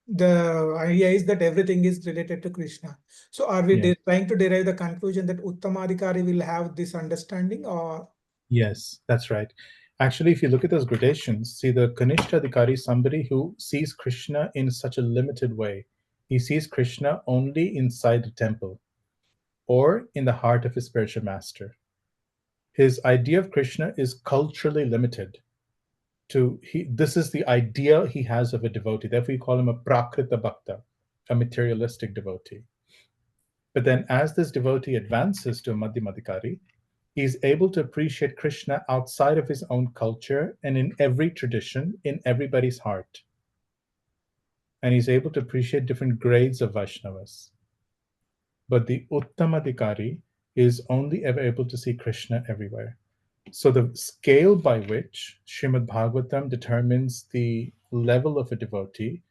Speaker 7: the idea is that everything is related to Krishna. So are we
Speaker 1: Yes.
Speaker 7: trying to derive the conclusion that Uttamadhikari will have this understanding, or?
Speaker 1: Yes, that's right. Actually, if you look at those gradations, see the Kanishta Adhikari is somebody who sees Krishna in such a limited way. He sees Krishna only inside the temple or in the heart of his spiritual master. His idea of Krishna is culturally limited. This is the idea he has of a devotee. Therefore, you call him a prakrita bhakta, a materialistic devotee. But then as this devotee advances to a Madhyama Adhikari, he is able to appreciate Krishna outside of his own culture and in every tradition, in everybody's heart. And he's able to appreciate different grades of Vaishnavas. But the Uttamadhikari is only ever able to see Krishna everywhere. So the scale by which Srimad Bhagavatam determines the level of a devotee,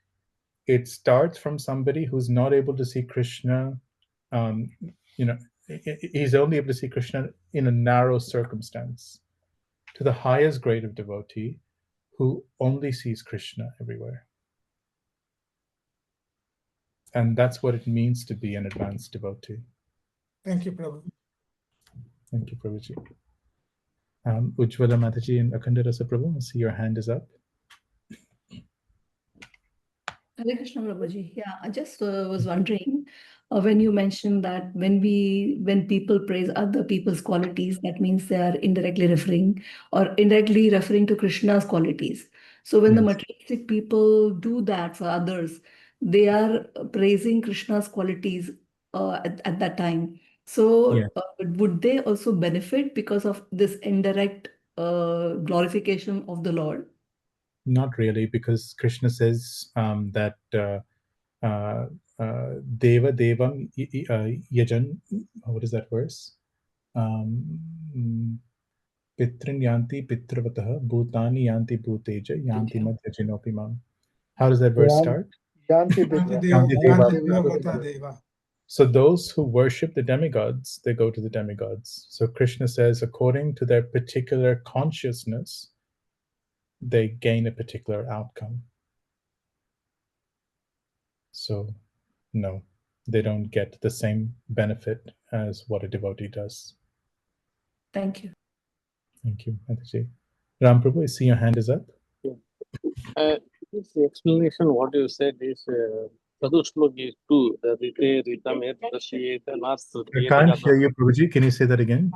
Speaker 1: it starts from somebody who's not able to see Krishna, he's only able to see Krishna in a narrow circumstance, to the highest grade of devotee who only sees Krishna everywhere. And that's what it means to be an advanced devotee.
Speaker 7: Thank you, Prabhu.
Speaker 1: Thank you, Prabhuji. Ujjwala Mataji and Akhanda Rasa Prabhu, I see your hand is up.
Speaker 2: Hare Krishna, Prabhuji. Yeah, I just was wondering when you mentioned that when people praise other people's qualities, that means they are indirectly referring to Krishna's qualities. So when the
Speaker 1: Yes.
Speaker 2: materialistic people do that for others, they are praising Krishna's qualities at that time. So
Speaker 1: Yeah.
Speaker 2: would they also benefit because of this indirect glorification of the Lord?
Speaker 1: Not really, because Krishna says that Deva Devam Yajan, what is that verse? Pitrin Yanti Pitravataha Bhutani Yanti Bhuteja Yanti Madhyajinopi Mam. How does that verse start?
Speaker 6: Yanti
Speaker 7: Yanti
Speaker 6: Deva.
Speaker 7: Deva,
Speaker 1: Yanti
Speaker 7: Deva,
Speaker 6: Deva.
Speaker 7: Bhata Deva.
Speaker 1: So those who worship the demigods, they go to the demigods. So Krishna says, according to their particular consciousness, they gain a particular outcome. So no, they don't get the same benefit as what a devotee does.
Speaker 2: Thank you.
Speaker 1: Thank you, Mataji. Ram Prabhu, I see your hand is up.
Speaker 4: This explanation, what you said is Chatusloki 2, the Rite, Ritam, Et, Prasyeta, Nastru.
Speaker 1: I can't hear you, Prabhuji. Can you say that again?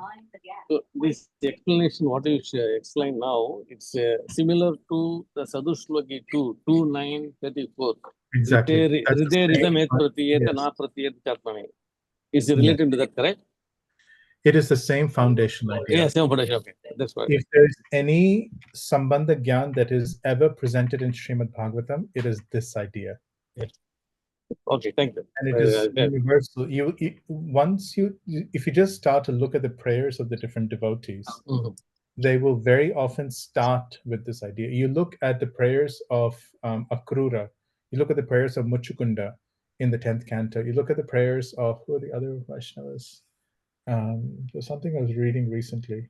Speaker 4: So this explanation, what you explain now, it's similar to the Sadhushloki 2, 2:9:34.
Speaker 1: Exactly.
Speaker 4: Rite,
Speaker 1: That's the same.
Speaker 4: Ritam, Et, Pratyeta,
Speaker 1: Yes.
Speaker 4: Na Pratyeta, Chatmani. Is it
Speaker 1: Yes.
Speaker 4: related to that, correct?
Speaker 1: It is the same foundational idea.
Speaker 4: Yes, same foundation. Okay, that's right.
Speaker 1: If there's any Sambandha Gyan that is ever presented in Srimad Bhagavatam, it is this idea.
Speaker 4: Okay, thank you.
Speaker 1: And it is universal. If you just start to look at the prayers of the different devotees, they will very often start with this idea. You look at the prayers of Akrura, you look at the prayers of Muchukunda in the 10th canto, you look at the prayers of, who are the other Vaishnavas? There's something I was reading recently.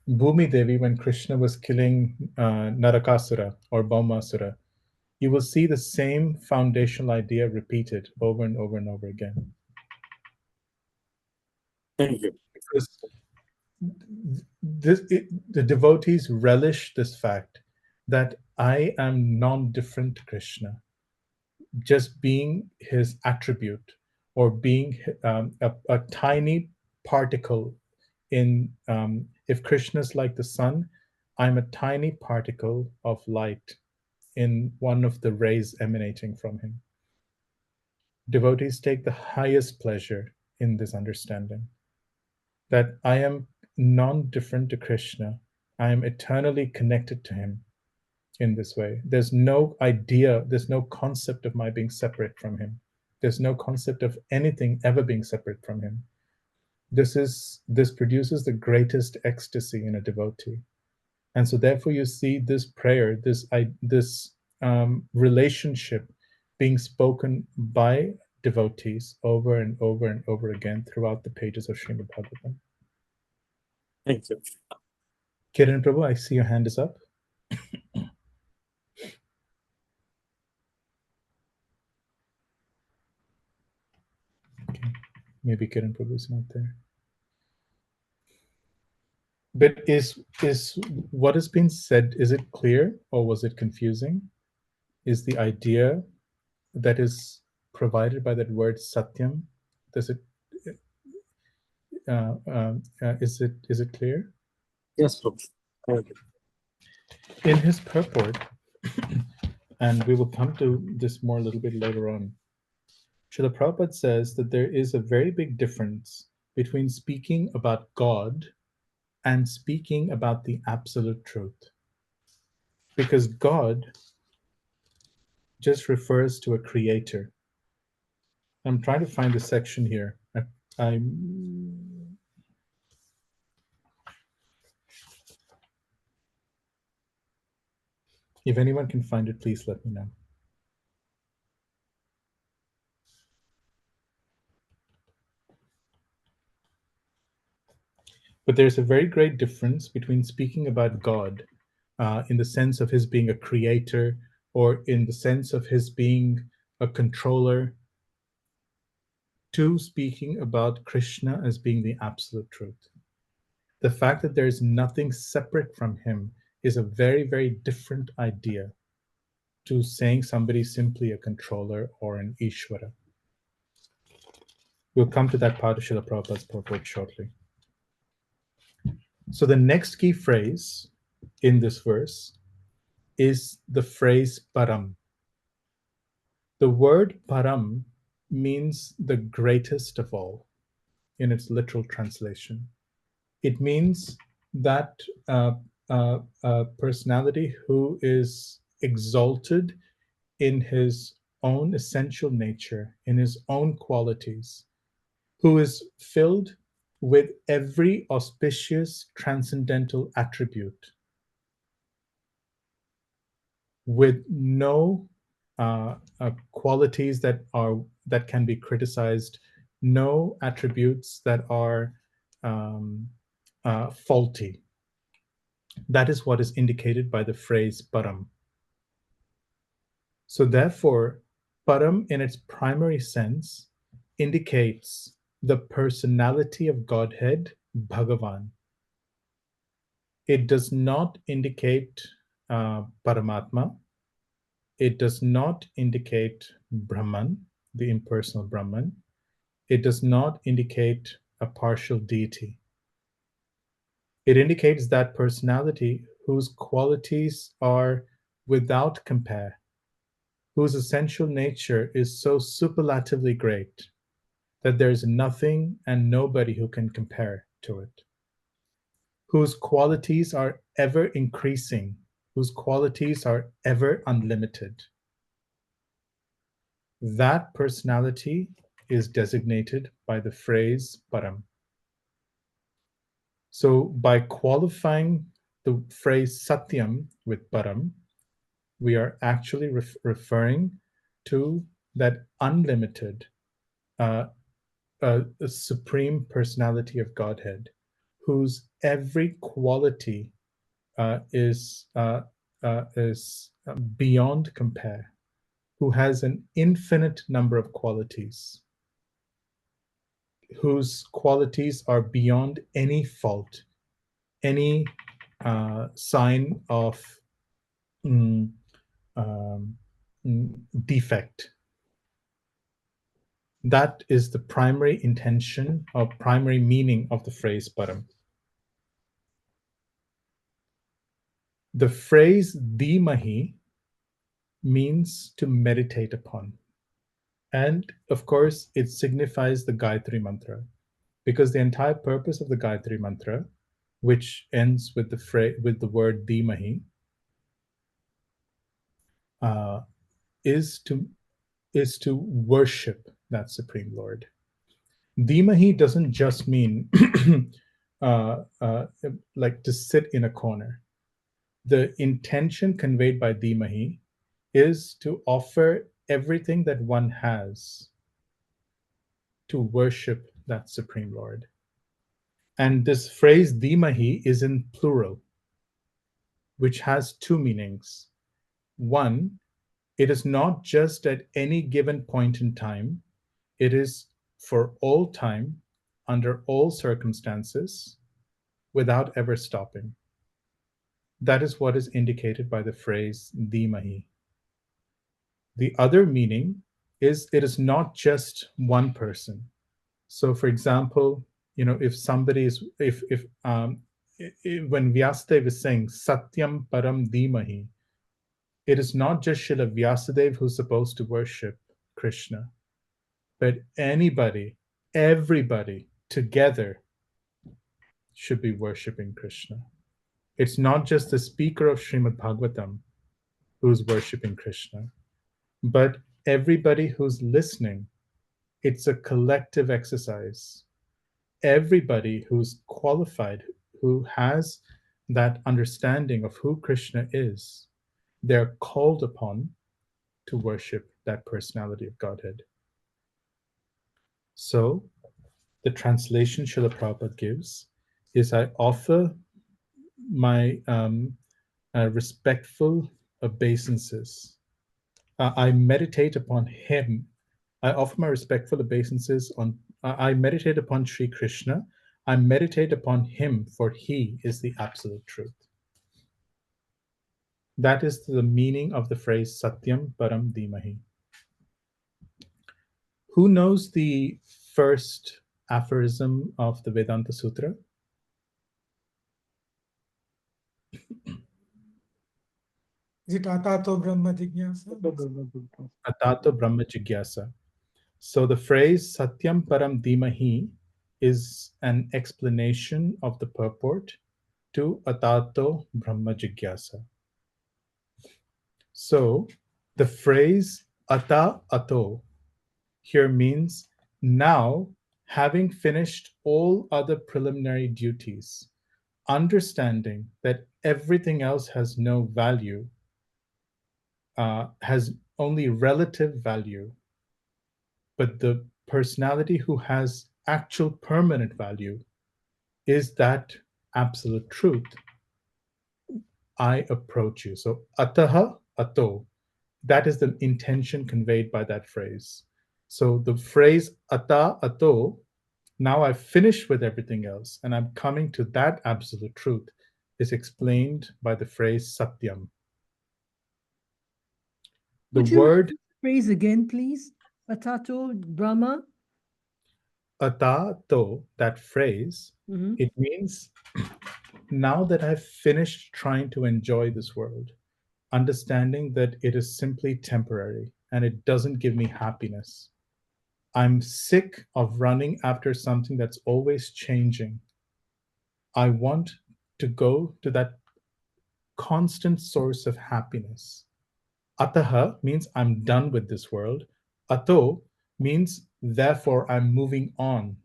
Speaker 1: Bhumi Devi, when Krishna was killing Narakasura or Bhaumasura, you will see the same foundational idea repeated over and over and over again.
Speaker 4: Thank you.
Speaker 1: Because the devotees relish this fact that I am non-different to Krishna. Just being his attribute or being a tiny particle in, if Krishna is like the sun, I'm a tiny particle of light in one of the rays emanating from him. Devotees take the highest pleasure in this understanding that I am non-different to Krishna. I am eternally connected to him in this way. There's no idea, there's no concept of my being separate from him. There's no concept of anything ever being separate from him. This produces the greatest ecstasy in a devotee. And so therefore you see this prayer, this relationship being spoken by devotees over and over and over again throughout the pages of Srimad Bhagavatam.
Speaker 4: Thank you.
Speaker 1: Kiran Prabhu, I see your hand is up. Okay. Maybe Kiran Prabhu is not there. But is what has been said, is it clear or was it confusing? Is the idea that is provided by that word satyam, does it is it clear?
Speaker 4: Yes, Prabhu. Thank you.
Speaker 1: In his purport, and we will come to this more a little bit later on, Srila Prabhupada says that there is a very big difference between speaking about God and speaking about the absolute truth. Because God just refers to a creator. I'm trying to find the section here. If anyone can find it, please let me know. But there's a very great difference between speaking about God in the sense of his being a creator or in the sense of his being a controller, to speaking about Krishna as being the absolute truth. The fact that there is nothing separate from him is a very, very different idea to saying somebody simply a controller or an Ishvara. We'll come to that part of Srila Prabhupada's purport shortly. So the next key phrase in this verse is the phrase param. The word param means the greatest of all in its literal translation. It means that personality who is exalted in his own essential nature, in his own qualities, who is filled with every auspicious transcendental attribute, with no qualities that can be criticized, no attributes that are faulty. That is what is indicated by the phrase param. So therefore, param in its primary sense indicates the personality of Godhead, Bhagavan. It does not indicate Paramatma. It does not indicate Brahman, the impersonal Brahman. It does not indicate a partial deity. It indicates that personality whose qualities are without compare, whose essential nature is so superlatively great that there is nothing and nobody who can compare to it, whose qualities are ever increasing, whose qualities are ever unlimited. That personality is designated by the phrase param. So by qualifying the phrase satyam with param, we are actually referring to that unlimited, supreme personality of Godhead, whose every quality is beyond compare, who has an infinite number of qualities, whose qualities are beyond any fault, any sign of defect. That is the primary intention or primary meaning of the phrase param. The phrase dhimahi means to meditate upon. And of course, it signifies the Gayatri Mantra, because the entire purpose of the Gayatri Mantra, which ends with the word dhimahi, is to worship that Supreme Lord. Dhimahi doesn't just mean like to sit in a corner. The intention conveyed by dhimahi is to offer everything that one has to worship that Supreme Lord. And this phrase dhimahi is in plural, which has two meanings. One, it is not just at any given point in time, it is for all time, under all circumstances, without ever stopping. That is what is indicated by the phrase dhimahi. The other meaning is it is not just one person. So for example, if somebody is, when Vyasadeva is saying Satyam Param Dhimahi, it is not just Srila Vyasadeva who's supposed to worship Krishna, but anybody, everybody together should be worshiping Krishna. It's not just the speaker of Srimad Bhagavatam who's worshiping Krishna, but everybody who's listening. It's a collective exercise. Everybody who's qualified, who has that understanding of who Krishna is, they're called upon to worship that personality of Godhead. So the translation Srila Prabhupada gives is, I offer my respectful obeisances. I meditate upon him. I offer my respectful obeisances on, I meditate upon Sri Krishna. I meditate upon him, for he is the absolute truth. That is the meaning of the phrase Satyam Param Dhimahi. Who knows the first aphorism of the Vedanta Sutra?
Speaker 7: Is it Atato Brahma Jigyasa?
Speaker 1: Atato Brahma Jigyasa. So the phrase Satyam Param Dhimahi is an explanation of the purport to Atato Brahma Jigyasa. So the phrase Ata Ato here means, now, having finished all other preliminary duties, understanding that everything else has no value, has only relative value, but the personality who has actual permanent value is that absolute truth. I approach you. So ataha ato, that is the intention conveyed by that phrase. So the phrase ata ato, now I've finished with everything else and I'm coming to that absolute truth, is explained by the phrase satyam. The
Speaker 8: Would you
Speaker 1: word
Speaker 8: phrase again, please? Atato Brahma.
Speaker 1: Atato, that phrase, it means, now that I've finished trying to enjoy this world, understanding that it is simply temporary and it doesn't give me happiness. I'm sick of running after something that's always changing. I want to go to that constant source of happiness. Ataha means I'm done with this world. Ato means therefore I'm moving on,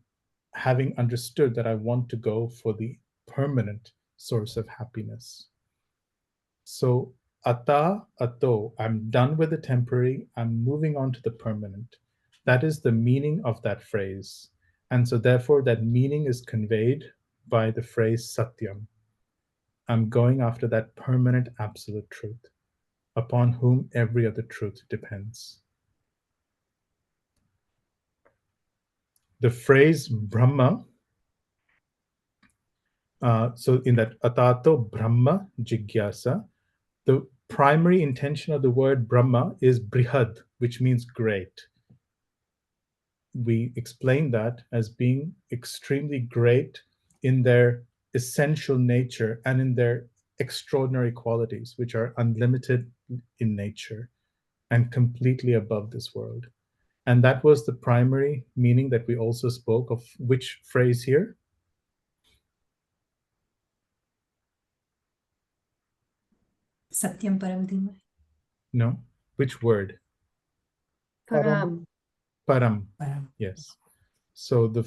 Speaker 1: having understood that I want to go for the permanent source of happiness. So ata ato, I'm done with the temporary, I'm moving on to the permanent. That is the meaning of that phrase. And so therefore that meaning is conveyed by the phrase Satyam. I'm going after that permanent absolute truth, upon whom every other truth depends. The phrase Brahma, so in that Atato Brahma Jigyasa, the primary intention of the word Brahma is Brihad, which means great. We explain that as being extremely great in their essential nature and in their extraordinary qualities, which are unlimited in nature and completely above this world. And that was the primary meaning that we also spoke of. Which phrase here?
Speaker 9: Satyam Param Dhima.
Speaker 1: No. Which word?
Speaker 3: Param.
Speaker 1: Param.
Speaker 9: Param.
Speaker 1: Yes. So the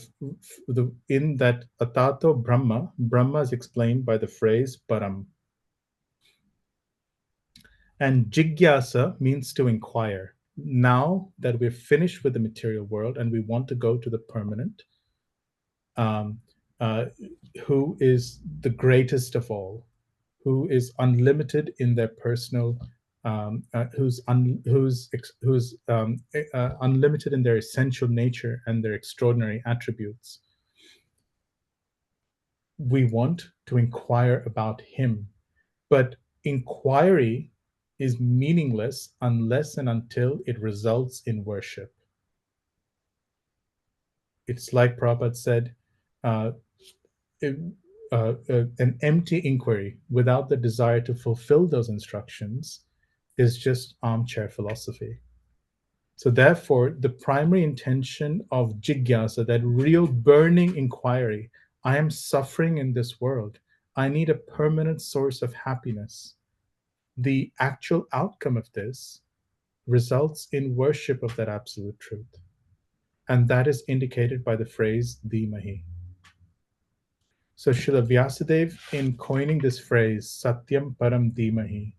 Speaker 1: in that Atato Brahma, Brahma is explained by the phrase Param. And Jigyasa means to inquire. Now that we're finished with the material world and we want to go to the permanent, who is the greatest of all, who is unlimited in their personal, who's unlimited in their essential nature and their extraordinary attributes. We want to inquire about him, but inquiry is meaningless unless and until it results in worship. It's like Prabhupada said, an empty inquiry without the desire to fulfill those instructions is just armchair philosophy. So therefore, the primary intention of jigyasa, that real burning inquiry, I am suffering in this world, I need a permanent source of happiness. The actual outcome of this results in worship of that absolute truth. And that is indicated by the phrase Dhimahi. So Srila Vyasadeva, in coining this phrase, Satyam Param Dhimahi,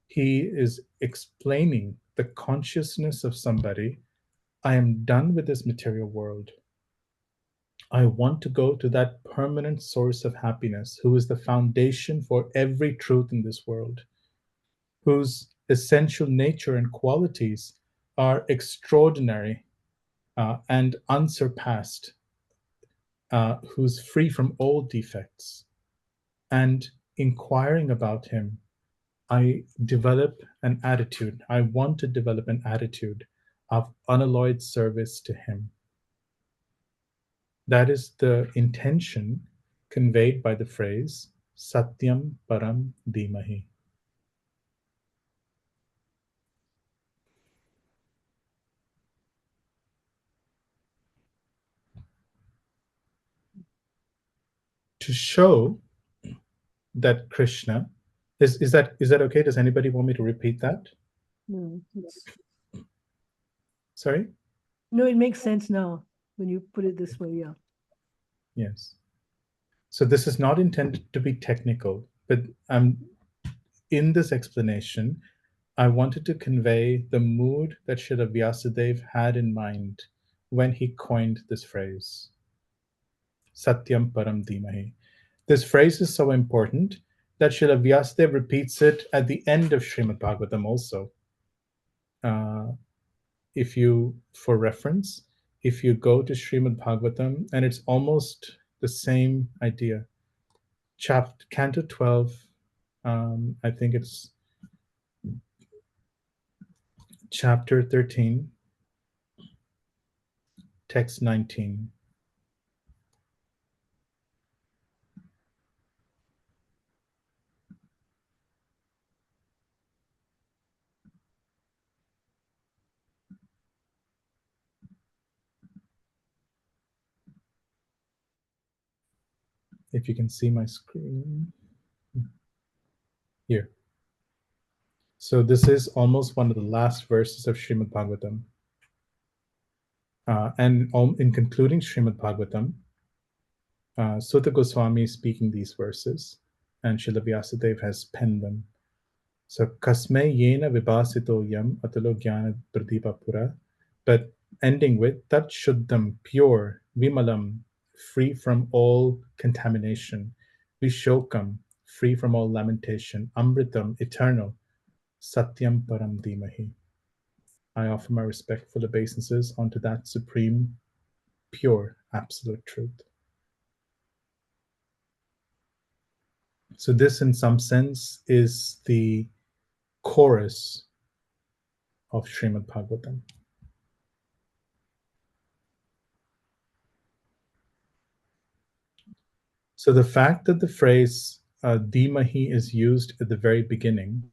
Speaker 1: he is explaining the consciousness of somebody. I am done with this material world. I want to go to that permanent source of happiness, who is the foundation for every truth in this world, whose essential nature and qualities are extraordinary and unsurpassed, who's free from all defects. And inquiring about him, I develop an attitude. I want to develop an attitude of unalloyed service to him. That is the intention conveyed by the phrase Satyam Param Dhimahi. To show that Krishna is that okay? Does anybody want me to repeat that?
Speaker 8: No,
Speaker 1: Sorry?
Speaker 8: no, it makes sense now when you put it this way, yeah.
Speaker 1: Yes. So this is not intended to be technical, but in this explanation, I wanted to convey the mood that Srila Vyasadeva had in mind when he coined this phrase, Satyam Param Dhimahi. This phrase is so important that Srila Vyasadeva repeats it at the end of Srimad Bhagavatam also. If you, for reference, if you go to Srimad Bhagavatam, and it's almost the same idea. Canto 12, I think it's chapter 13, text 19. If you can see my screen here. So this is almost one of the last verses of Srimad Bhagavatam. And in concluding Srimad Bhagavatam, Sutta Goswami is speaking these verses, and Srila Vyasadeva has penned them. So, Kasme Yena Vibhasito Yam Atalo Jnana Pradeepa Pura, but ending with Tat Shuddham, pure, Vimalam, free from all contamination, Vishokam, free from all lamentation, Amritam, eternal, Satyam Param Dhimahi. I offer my respectful obeisances unto that supreme, pure, absolute truth. So this, in some sense, is the chorus of Srimad Bhagavatam. So the fact that the phrase Dhimahi is used at the very beginning,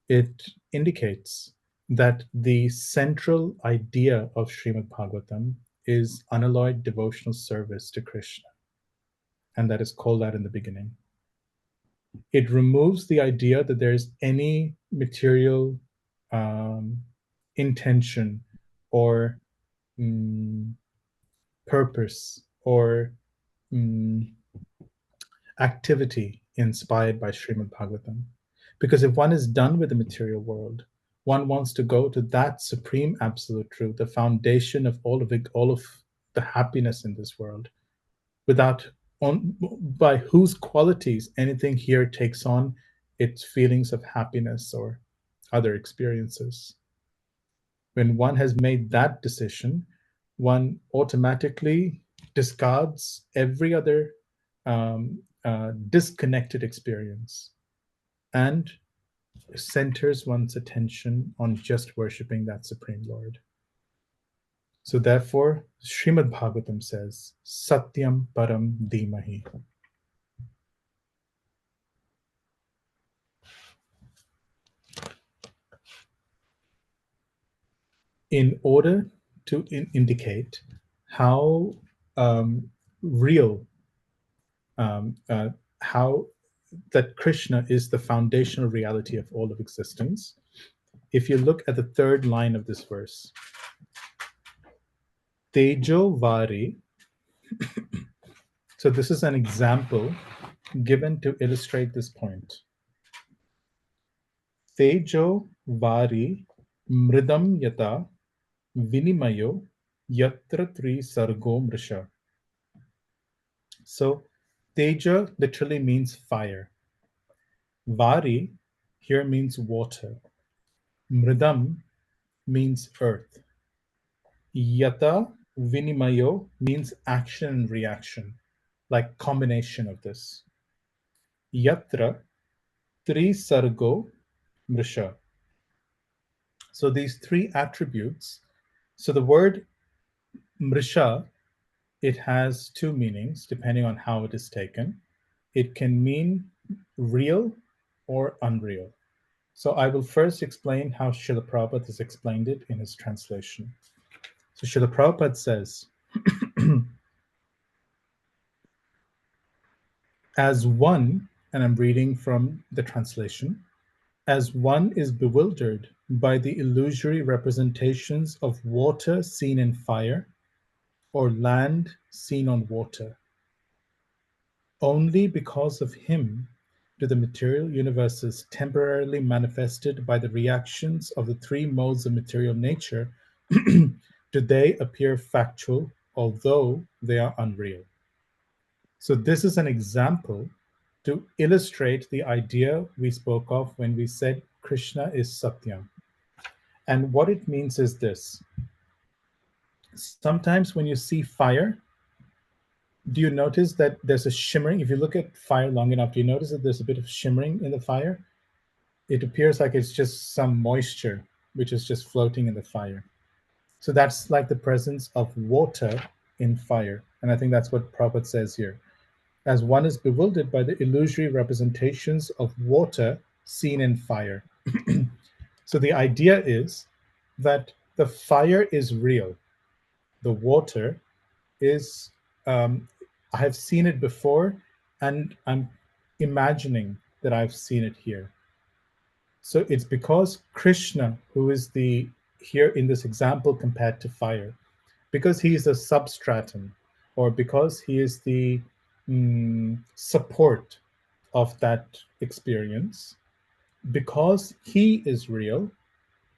Speaker 1: it indicates that the central idea of Srimad Bhagavatam is unalloyed devotional service to Krishna. And that is called out in the beginning. It removes the idea that there's any material intention or purpose or activity inspired by Srimad Bhagavatam. Because if one is done with the material world, one wants to go to that supreme absolute truth, the foundation of all of the happiness in this world, by whose qualities anything here takes on its feelings of happiness or other experiences. When one has made that decision, one automatically discards every other disconnected experience and centers one's attention on just worshipping that Supreme Lord. So therefore, Srimad Bhagavatam says, Satyam Param Dhimahi. In order to indicate how real, how that Krishna is the foundational reality of all of existence, if you look at the third line of this verse, Tejo Vari. So this is an example given to illustrate this point. Tejo Vari Mridam Yata Vinimayo Yatra Tri Sargo Mrisha. So Teja literally means fire. Vari here means water. Mridam means earth. Yata Vinimayo means action and reaction, like combination of this. Yatra Tri Sargo Mrisha. So these three attributes. So the word Mrisha, it has two meanings depending on how it is taken. It can mean real or unreal. So I will first explain how Srila Prabhupada has explained it in his translation. So Srila Prabhupada says, as one, and I'm reading from the translation, as one is bewildered by the illusory representations of water seen in fire or land seen on water. Only because of him do the material universes temporarily manifested by the reactions of the three modes of material nature do they appear factual, although they are unreal. So this is an example to illustrate the idea we spoke of when we said Krishna is Satyam. And what it means is this. Sometimes when you see fire, do you notice that there's a shimmering? If you look at fire long enough, do you notice that there's a bit of shimmering in the fire? It appears like it's just some moisture which is just floating in the fire. So that's like the presence of water in fire. And I think that's what Prabhupada says here. As one is bewildered by the illusory representations of water seen in fire. So the idea is that the fire is real. The water is, I have seen it before, and I'm imagining that I've seen it here. So it's because Krishna, who is here in this example compared to fire, because he is a substratum, or because he is the support of that experience, because he is real,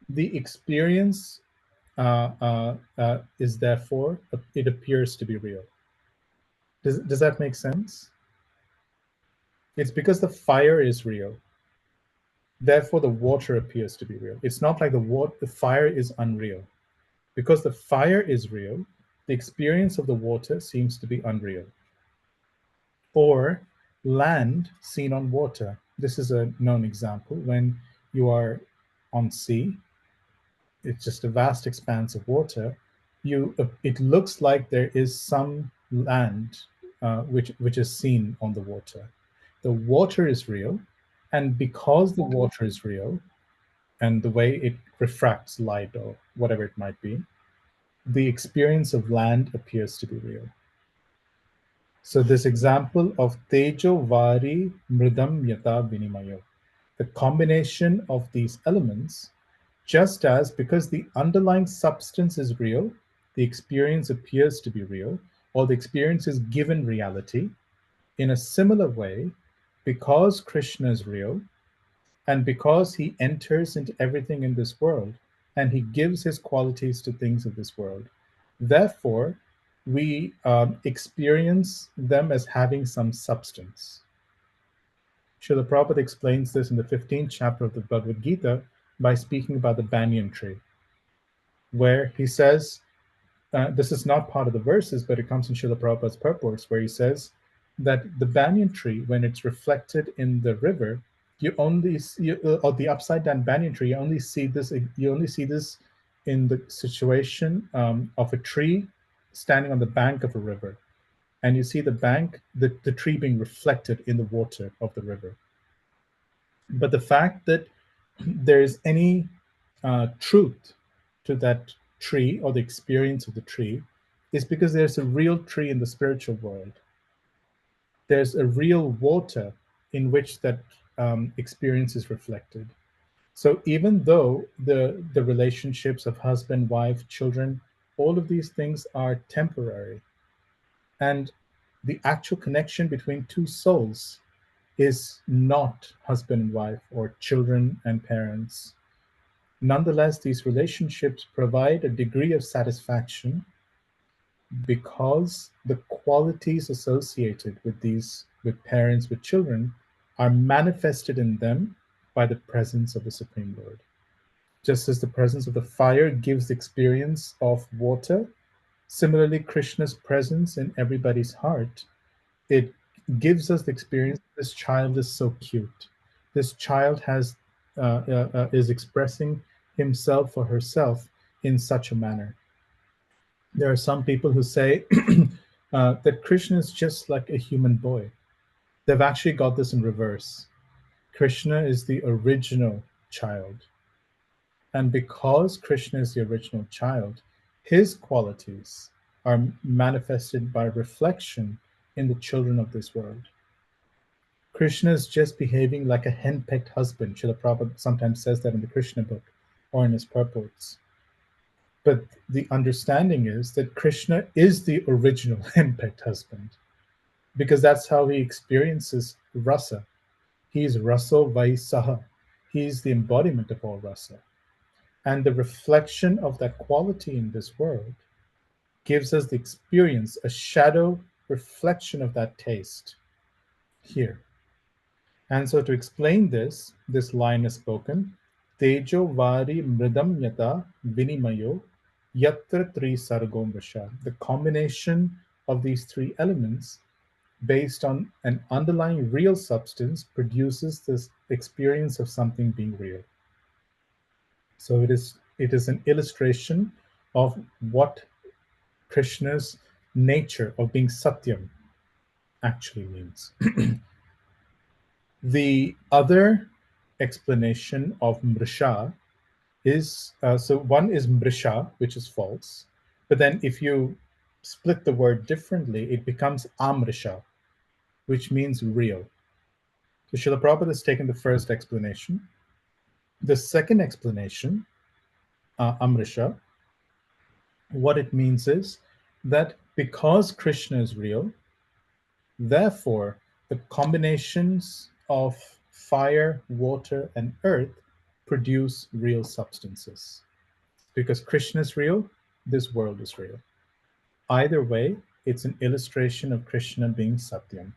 Speaker 1: the experience is therefore, it appears to be real. Does that make sense? It's because the fire is real. Therefore, the water appears to be real. It's not like the fire is unreal. Because the fire is real, the experience of the water seems to be unreal. Or land seen on water. This is a known example. When you are on sea, it's just a vast expanse of water. It looks like there is some land which is seen on the water. The water is real, and because the water is real, and the way it refracts light or whatever it might be, the experience of land appears to be real. So this example of Tejo Vari Mridam Yata Vinimayo, the combination of these elements, just as because the underlying substance is real, the experience appears to be real, or the experience is given reality, in a similar way, because Krishna is real, and because he enters into everything in this world, and he gives his qualities to things of this world, therefore, we experience them as having some substance. Srila Prabhupada explains this in the 15th chapter of the Bhagavad Gita by speaking about the banyan tree, where he says, this is not part of the verses, but it comes in Srila Prabhupada's purports, where he says that the banyan tree, when it's reflected in the river, you only see, or the upside down banyan tree, you only see this in the situation of a tree standing on the bank of a river, and you see the tree being reflected in the water of the river. But the fact that there is any truth to that tree or the experience of the tree is because there's a real tree in the spiritual world. There's a real water in which that experience is reflected. So even though the relationships of husband, wife, children, all of these things are temporary, and the actual connection between two souls is not husband and wife or children and parents, nonetheless, these relationships provide a degree of satisfaction because the qualities associated with parents, with children, are manifested in them by the presence of the Supreme Lord. Just as the presence of the fire gives the experience of water, similarly, Krishna's presence in everybody's heart, it gives us the experience, this child is so cute. This child is expressing himself or herself in such a manner. There are some people who say that Krishna is just like a human boy. They've actually got this in reverse. Krishna is the original child. And because Krishna is the original child, his qualities are manifested by reflection in the children of this world. Krishna is just behaving like a henpecked husband. Srila Prabhupada sometimes says that in the Krishna book or in his purports. But the understanding is that Krishna is the original henpecked husband, because that's how he experiences rasa. He's raso vaisaha. He's the embodiment of all rasa. And the reflection of that quality in this world gives us the experience, a shadow reflection of that taste here. And so to explain this line is spoken, Tejo Vari Mridam Yata Vinimayo Yatra Tri Sargom Vasha. The combination of these three elements based on an underlying real substance produces this experience of something being real. So it is an illustration of what Krishna's nature of being Satyam actually means. The other explanation of Mrisha is, so one is Mrisha, which is false, but then if you split the word differently, it becomes Amrisha, which means real. So Srila Prabhupada has taken the first explanation. The second explanation, Amrisha, what it means is that because Krishna is real, therefore the combinations of fire, water, and earth produce real substances. Because Krishna is real, this world is real. Either way, It's an illustration of Krishna being Satyam.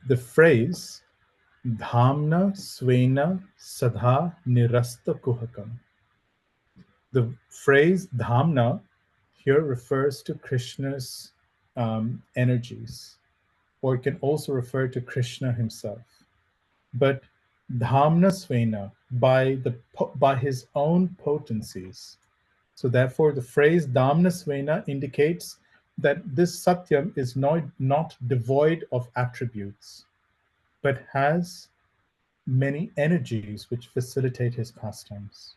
Speaker 1: The phrase Dhamna Svena Sadha Nirasta Kuhakam. The phrase Dhamna here refers to Krishna's energies, or it can also refer to Krishna himself. But Dhamna Svena, by his own potencies. So therefore, the phrase Dhamna Svena indicates that this Satyam is not devoid of attributes, but has many energies which facilitate his pastimes.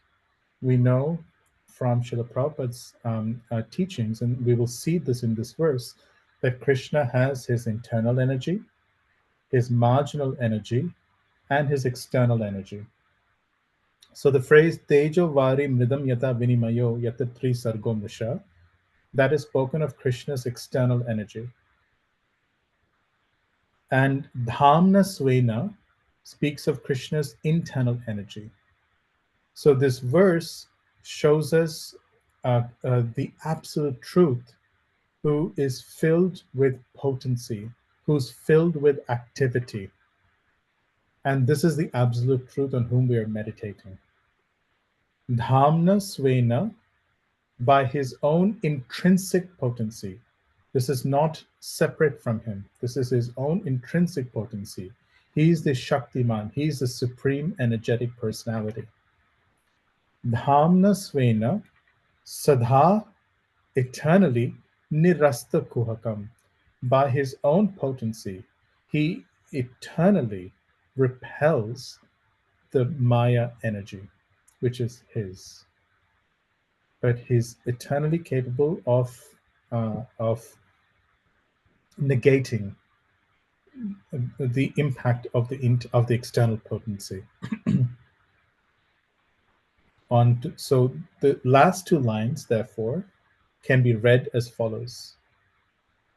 Speaker 1: We know from Srila Prabhupada's teachings, and we will see this in this verse, that Krishna has his internal energy, his marginal energy, and his external energy. So the phrase Tejo Vari Mridam Yata Vinimayo Yata Tri Sargo Mrisha, that is spoken of Krishna's external energy. And Dhamna Svena speaks of Krishna's internal energy. So this verse shows us the absolute truth, who is filled with potency, who's filled with activity. And this is the absolute truth on whom we are meditating. Dhamna Svena, by his own intrinsic potency. This is not separate from him. This is his own intrinsic potency. He's the Shaktiman. He's the supreme energetic personality. Dhamna Svena Sadha, eternally, Nirasta Kuhakam. By his own potency, he eternally repels the Maya energy, which is his. But he's eternally capable of negating the impact of the external potency. So the last two lines, therefore, can be read as follows.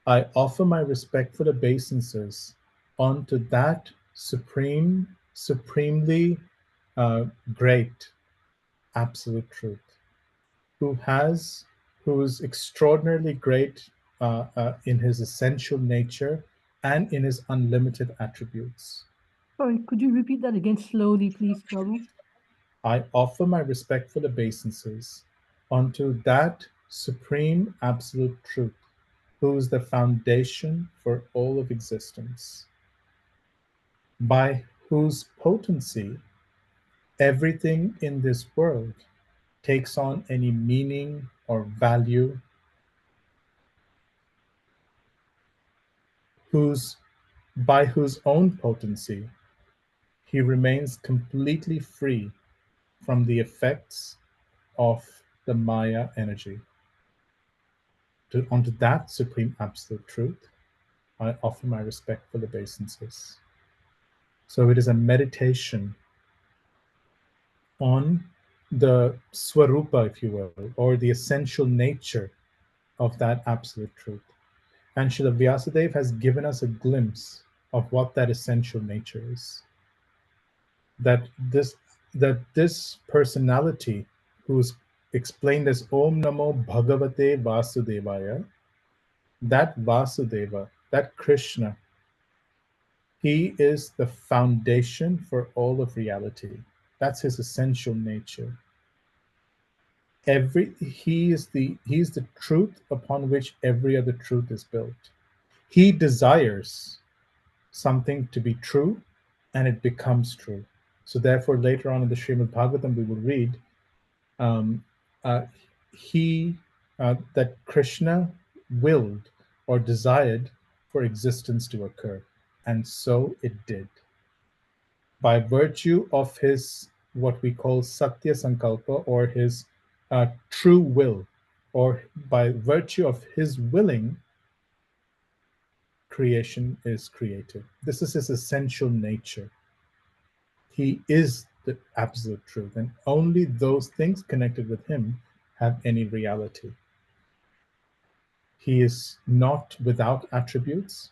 Speaker 1: I offer my respectful obeisances unto that supremely great absolute truth, who is extraordinarily great in his essential nature and in his unlimited attributes.
Speaker 8: Sorry, could you repeat that again slowly, please, Prabhu?
Speaker 1: I offer my respectful obeisances unto that supreme absolute truth, who is the foundation for all of existence, by whose potency everything in this world takes on any meaning or value, by whose own potency he remains completely free from the effects of the Maya energy. Onto that supreme absolute truth, I offer my respectful obeisances. So it is a meditation on the Swarupa, if you will, or the essential nature of that absolute truth. And Srila Vyasadeva has given us a glimpse of what that essential nature is. That this personality, who is explained as Om Namo Bhagavate Vasudevaya, that Vasudeva, that Krishna, he is the foundation for all of reality. That's his essential nature. He is the truth upon which every other truth is built. He desires something to be true, and it becomes true. So therefore, later on in the Srimad Bhagavatam, we will read that Krishna willed or desired for existence to occur, and so it did. By virtue of his, what we call Satya Sankalpa, or his true will, or by virtue of his willing, creation is created. This is his essential nature. He is the absolute truth, and only those things connected with him have any reality. He is not without attributes,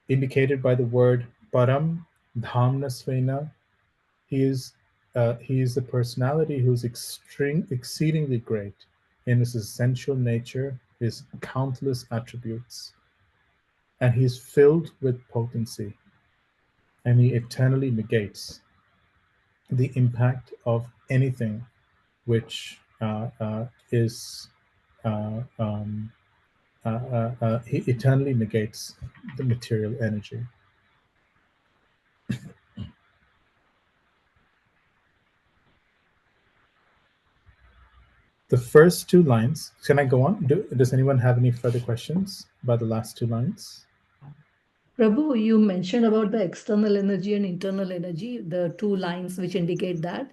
Speaker 1: indicated by the word Param Dhamna Svena. He is he is a personality who's exceedingly great in his essential nature, his countless attributes, and he's filled with potency, and he eternally negates the impact of anything which is he eternally negates the material energy. The first two lines, can I go on? Does anyone have any further questions about the last two lines?
Speaker 2: Prabhu, you mentioned about the external energy and internal energy, the two lines which indicate that.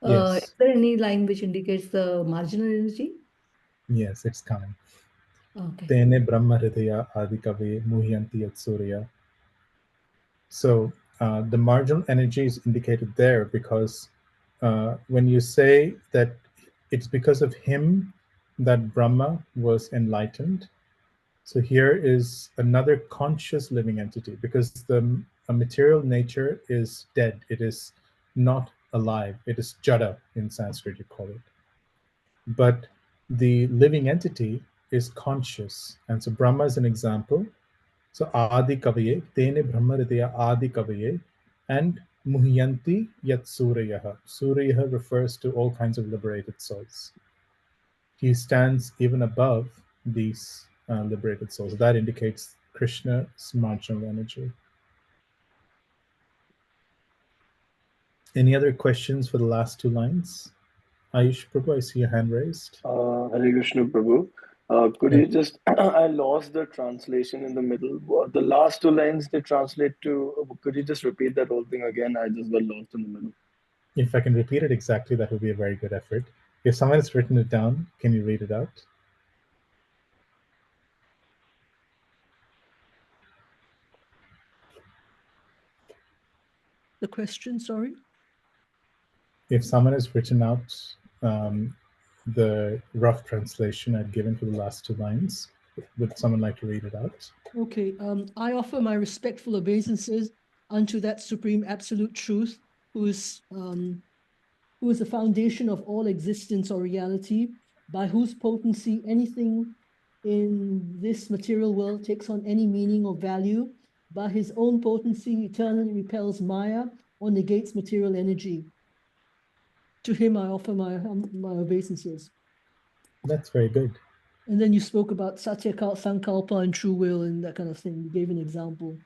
Speaker 1: Yes.
Speaker 2: Is there any line which indicates the marginal energy?
Speaker 1: Yes, it's coming.
Speaker 2: Okay.
Speaker 1: Tene Brahma Hridaya Adhikave Muhyanti Yat Surya. So the marginal energy is indicated there because when you say that it's because of him that Brahma was enlightened, so here is another conscious living entity, because the material nature is dead. It is not alive. It is jada in Sanskrit, you call it. But the living entity is conscious. And so Brahma is an example. So Adi Kavaye, Tene Brahma Hridaya Adi Kavaye, and Muhyanti Yat Suryaha. Suryaha refers to all kinds of liberated souls. He stands even above these liberated souls. That indicates Krishna's marginal energy. Any other questions for the last two lines? Ayush Prabhu, I see your hand raised.
Speaker 10: Hare Krishna Prabhu. Could you just, I lost the translation in the middle. The last two lines they translate to, could you just repeat that whole thing again? I just got lost in the middle.
Speaker 1: If I can repeat it exactly, that would be a very good effort. If someone has written it down, can you read it out?
Speaker 8: The question, sorry?
Speaker 1: If someone has written out the rough translation I've given for the last two lines, would someone like to read it out?
Speaker 8: Okay, I offer my respectful obeisances unto that supreme absolute truth, who is the foundation of all existence or reality, by whose potency anything in this material world takes on any meaning or value. By his own potency eternally repels Maya or negates material energy. To him I offer my obeisances.
Speaker 1: That's very good.
Speaker 8: And then you spoke about Satya Sankalpa and true will and that kind of thing. You gave an example.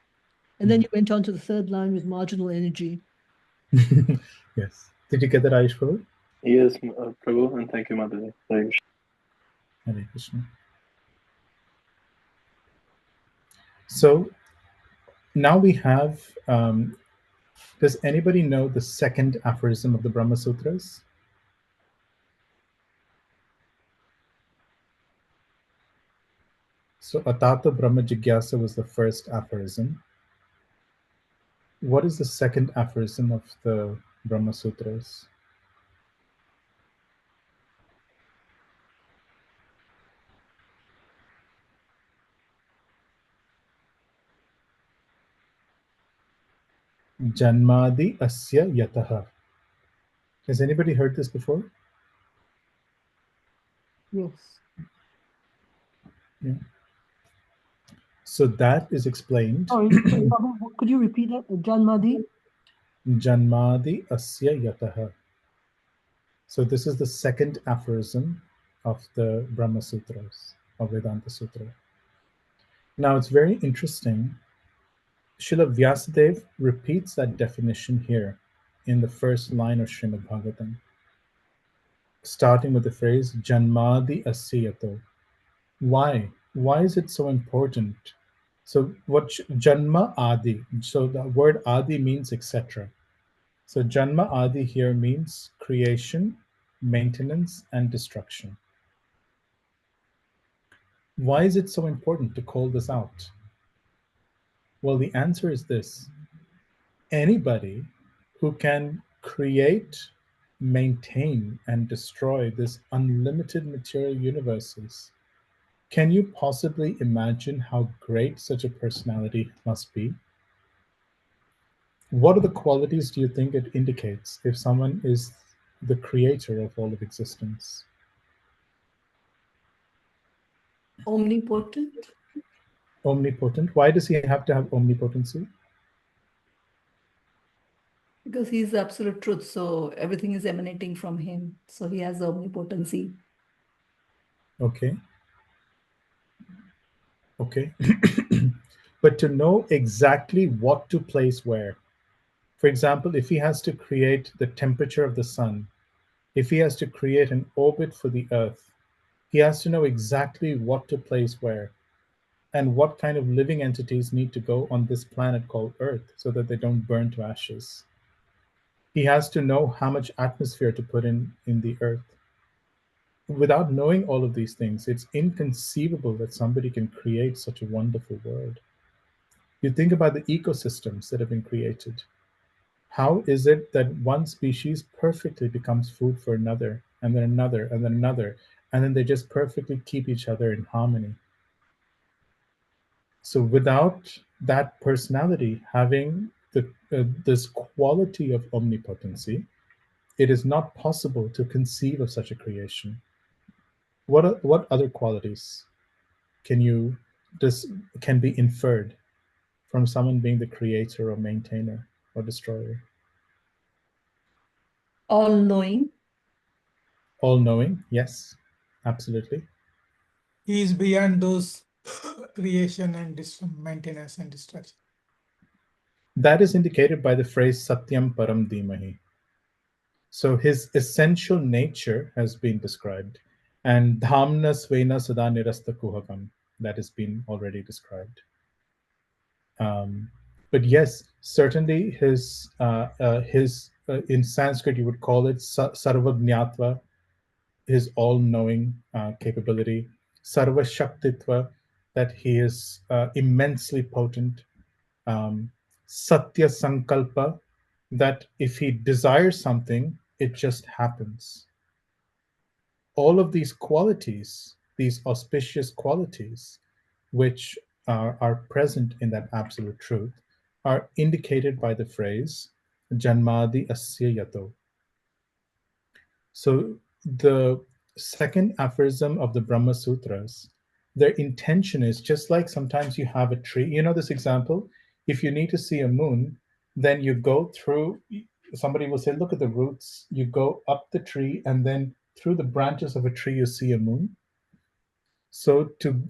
Speaker 8: And then you went on to the third line with marginal energy.
Speaker 1: Yes. Did you get that, Ayush Prabhu?
Speaker 10: Yes, Prabhu, and thank you, Mataji. Hare Krishna.
Speaker 1: Hare Krishna. So now we have, does anybody know the second aphorism of the Brahma Sutras? So Atata Brahma Jigyasa was the first aphorism. What is the second aphorism of the Brahma Sutras? Janmadi Asya Yataha. Has anybody heard this before?
Speaker 8: Yes.
Speaker 1: Yeah. So that is explained.
Speaker 8: Sorry, could you repeat that? Janmadi?
Speaker 1: Janmadi Asya Yataha. So this is the second aphorism of the Brahma Sutras, of Vedanta Sutra. Now it's very interesting. Srila Vyasadeva repeats that definition here in the first line of Srimad Bhagavatam, starting with the phrase Janmadi Asyato. Why? Why is it so important? So what Janma Adi, so the word Adi means etc. So Janma Adi here means creation, maintenance, and destruction. Why is it so important to call this out? Well, the answer is this. Anybody who can create, maintain, and destroy this unlimited material universes, can you possibly imagine how great such a personality must be? What are the qualities do you think it indicates if someone is the creator of all of existence?
Speaker 2: Omnipotent.
Speaker 1: Omnipotent. Why does he have to have omnipotency?
Speaker 2: Because he's the absolute truth, so everything is emanating from him. So he has the omnipotency.
Speaker 1: Okay. Okay. But to know exactly what to place where. For example, if he has to create the temperature of the sun, if he has to create an orbit for the earth, he has to know exactly what to place where and what kind of living entities need to go on this planet called Earth so that they don't burn to ashes. He has to know how much atmosphere to put in the earth. Without knowing all of these things, it's inconceivable that somebody can create such a wonderful world. You think about the ecosystems that have been created. How is it that one species perfectly becomes food for another, and then another, and then another, and then they just perfectly keep each other in harmony? So without that personality having this quality of omnipotency, it is not possible to conceive of such a creation. What other qualities can be inferred from someone being the creator or maintainer or destroyer?
Speaker 2: All-knowing.
Speaker 1: All-knowing, yes, absolutely.
Speaker 7: He is beyond those creation and maintenance and destruction.
Speaker 1: That is indicated by the phrase Satyam Param Dhimahi. So his essential nature has been described, and Dhamna Svena Sada Nirasta Kuhakam, that has been already described. But yes, certainly his in Sanskrit you would call it Sarvajñatva, his all-knowing capability, Sarva Shaktitva, that he is immensely potent, Satya Sankalpa, that if he desires something, it just happens. All of these qualities, these auspicious qualities, which are present in that absolute truth, are indicated by the phrase Janmadi Asya Yato. So the second aphorism of the Brahma Sutras, their intention is just like sometimes you have a tree. You know this example? If you need to see a moon, then you go through, somebody will say, look at the roots. You go up the tree, and then through the branches of a tree, you see a moon. So to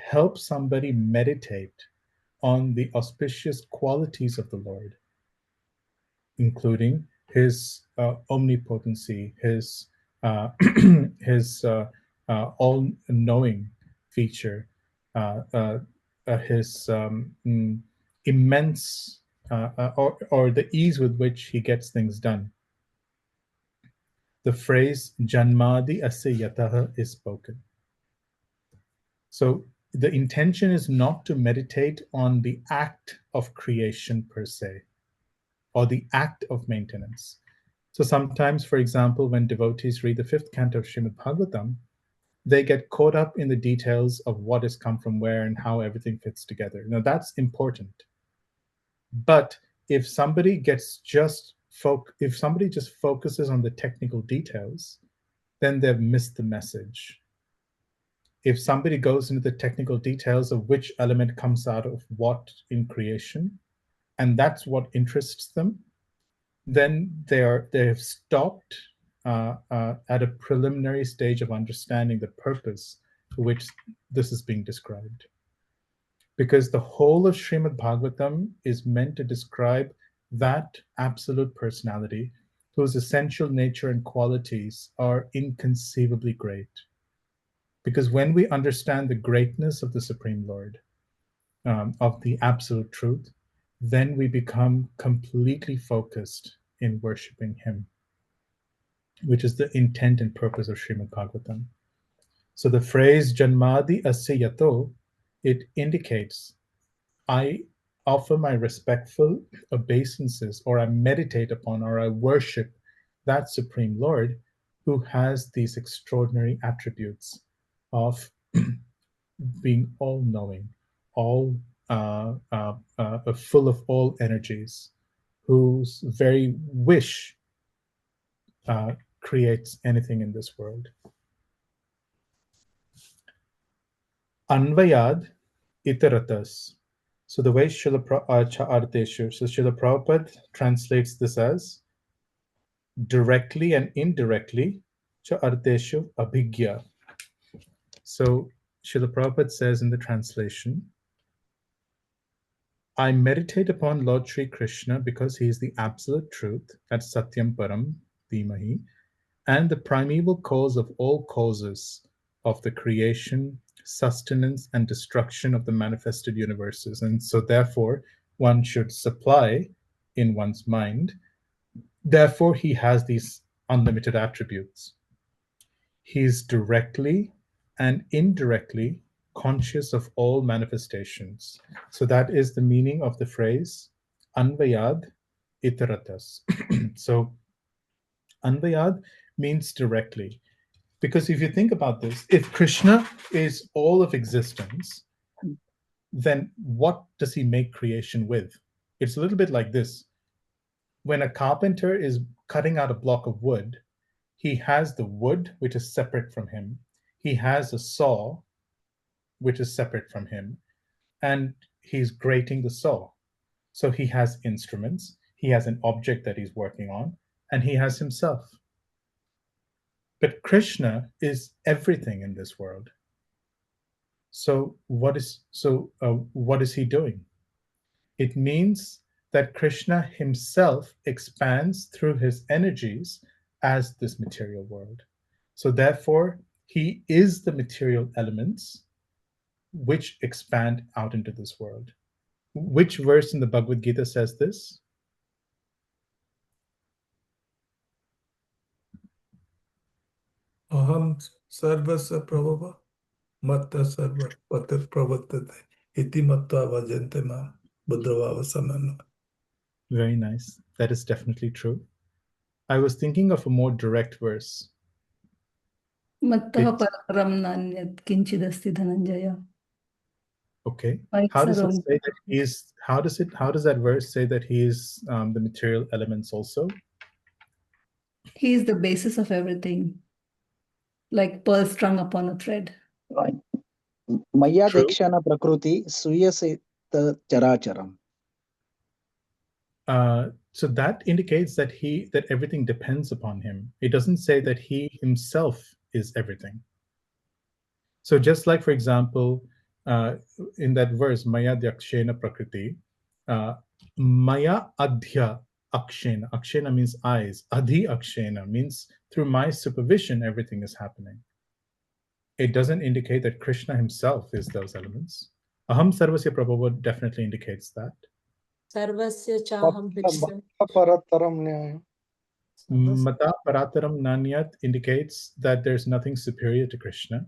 Speaker 1: help somebody meditate on the auspicious qualities of the Lord, including his omnipotency, his his all-knowing feature, his immense or the ease with which he gets things done. The phrase Janmadi Asya Yataha is spoken. So the intention is not to meditate on the act of creation per se, or the act of maintenance. So sometimes, for example, when devotees read the 5th canto of Srimad Bhagavatam, they get caught up in the details of what has come from where and how everything fits together. Now that's important. But if somebody just focuses on the technical details, then they've missed the message. If somebody goes into the technical details of which element comes out of what in creation, and that's what interests them, then they have stopped at a preliminary stage of understanding the purpose for which this is being described. Because the whole of Srimad Bhagavatam is meant to describe that absolute personality whose essential nature and qualities are inconceivably great. Because when we understand the greatness of the Supreme Lord, of the absolute truth, then we become completely focused in worshipping him, which is the intent and purpose of Srimad Bhagavatam. So the phrase Janmadi Asya Yato, it indicates I offer my respectful obeisances, or I meditate upon, or I worship that Supreme Lord who has these extraordinary attributes of being all-knowing, all full of all energies, whose very wish creates anything in this world. Anvayad itaratas. So the way Srila Prabhupada translates this as directly and indirectly cha arteshu abhigya. So Srila Prabhupada says in the translation, I meditate upon Lord Sri Krishna because he is the absolute truth, that's Satyam Param Dhimahi, and the primeval cause of all causes of the creation, sustenance, and destruction of the manifested universes. And so therefore, one should supply in one's mind. Therefore, he has these unlimited attributes. He is directly and indirectly conscious of all manifestations. So that is the meaning of the phrase Anvayad Itaratas. So Anvayad means directly. Because if you think about this, if Krishna is all of existence, then what does he make creation with? It's a little bit like this. When a carpenter is cutting out a block of wood, he has the wood, which is separate from him. He has a saw, which is separate from him. And he's grating the saw. So he has instruments, he has an object that he's working on, and he has himself. But Krishna is everything in this world. So what is he doing? It means that Krishna himself expands through his energies as this material world. So therefore, he is the material elements which expand out into this world. Which verse in the Bhagavad Gita says this?
Speaker 5: Aham sarvasya prabhava matta sarva patir pravatate iti matta vajante ma buddhavava samana.
Speaker 1: Very nice. That is definitely true. I was thinking of a more direct verse.
Speaker 2: Mattah pararam nanyat kinchidasti dhananjaya.
Speaker 1: Okay. How does it say that he is? How does that verse say that he is the material elements also?
Speaker 2: He is the basis of everything, like pearl strung upon a thread.
Speaker 11: Maya dekshana prakriti suyasita characharam.
Speaker 1: So that indicates that that everything depends upon him. It doesn't say that he himself is everything. So just like, for example, in that verse, Maya Dyakshena Prakriti, Maya Adhya Akshena. Akshena means eyes. Adhi Akshena means through my supervision, everything is happening. It doesn't indicate that Krishna himself is those elements. Aham Sarvasya Prabhu definitely indicates that.
Speaker 9: Sarvasya chaham diksha.
Speaker 1: Mata Parataram Nanyat indicates that there's nothing superior to Krishna.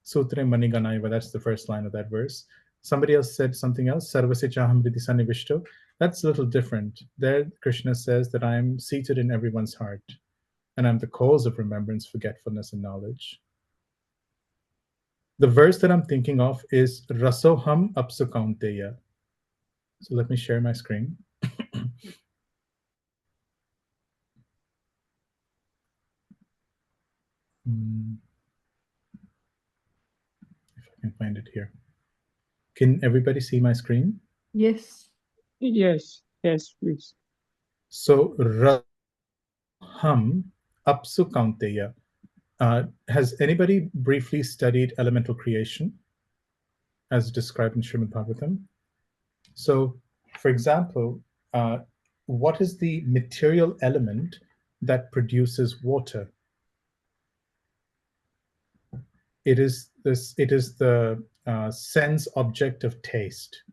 Speaker 1: Sutre Maniganaiva, that's the first line of that verse. Somebody else said something else, Sarvasya Chaham Hridhi Sanivishto. That's a little different. There, Krishna says that I am seated in everyone's heart, and I'm the cause of remembrance, forgetfulness, and knowledge. The verse that I'm thinking of is Rasoham Apsu Kaunteya. So let me share my screen. If I can find it here. Can everybody see my screen?
Speaker 2: Yes.
Speaker 12: Yes, please.
Speaker 1: So Raham Apsu Kaunteya. Has anybody briefly studied elemental creation as described in Srimad Bhagavatam? So, for example, what is the material element that produces water? It is the sense object of taste.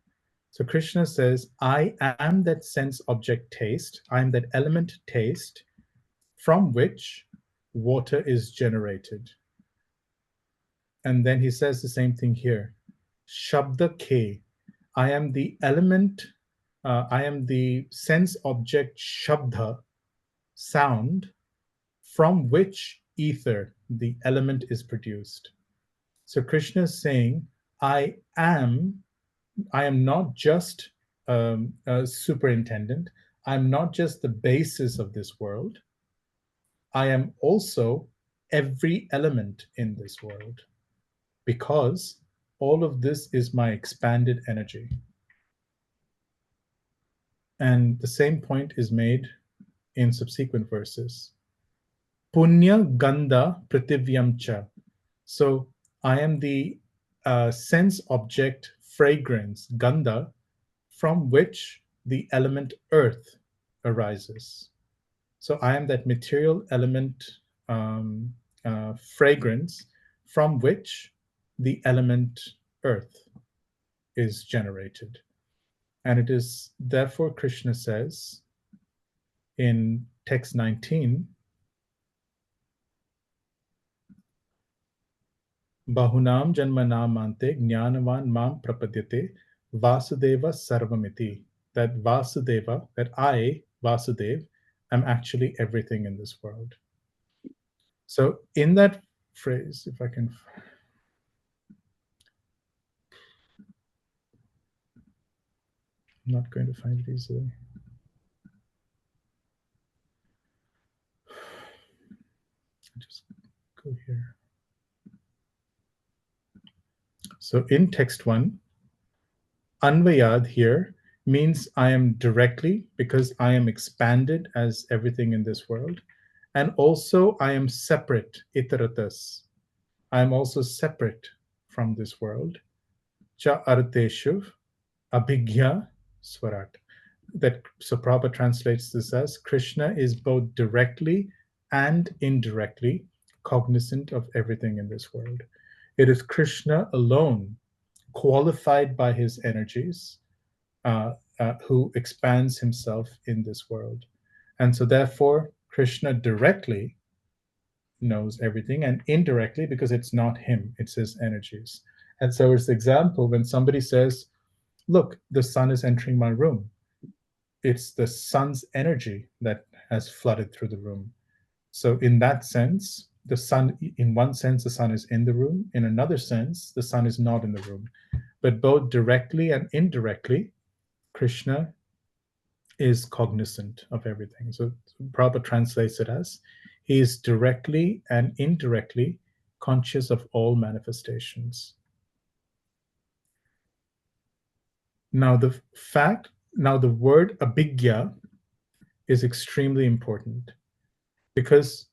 Speaker 1: So Krishna says, I am that sense object taste. I am that element taste from which water is generated. And then he says the same thing here. Shabda K. I am the element, I am the sense object Shabda, sound, from which ether, the element, is produced. So Krishna is saying, I am I am not just a superintendent. I'm not just the basis of this world. I am also every element in this world, because all of this is my expanded energy. And the same point is made in subsequent verses. Punya gandha prativyam cha. So I am the sense object fragrance, gandha, from which the element earth arises. So I am that material element fragrance from which the element earth is generated. And it is therefore Krishna says in text 19, Bahunam janmanam ante jnanavan mam prapadyate Vasudeva sarvamiti. That Vasudeva, that I, Vasudev, am actually everything in this world. So in that phrase, if I can, I'm not going to find it easily. Just go here. So in text 1, Anvayad here means I am directly, because I am expanded as everything in this world. And also I am separate, itaratas. I am also separate from this world. Cha arteshuv abhigya swarat. That so Prabhupada translates this as Krishna is both directly and indirectly cognizant of everything in this world. It is Krishna alone, qualified by his energies, who expands himself in this world. And so therefore, Krishna directly knows everything, and indirectly, because it's not him, it's his energies. And so it's the example when somebody says, look, the sun is entering my room. It's the sun's energy that has flooded through the room. So in that sense, the sun, in one sense, the sun is in the room. In another sense, the sun is not in the room. But both directly and indirectly, Krishna is cognizant of everything. So Prabhupada translates it as, he is directly and indirectly conscious of all manifestations. Now the word abhigya is extremely important, because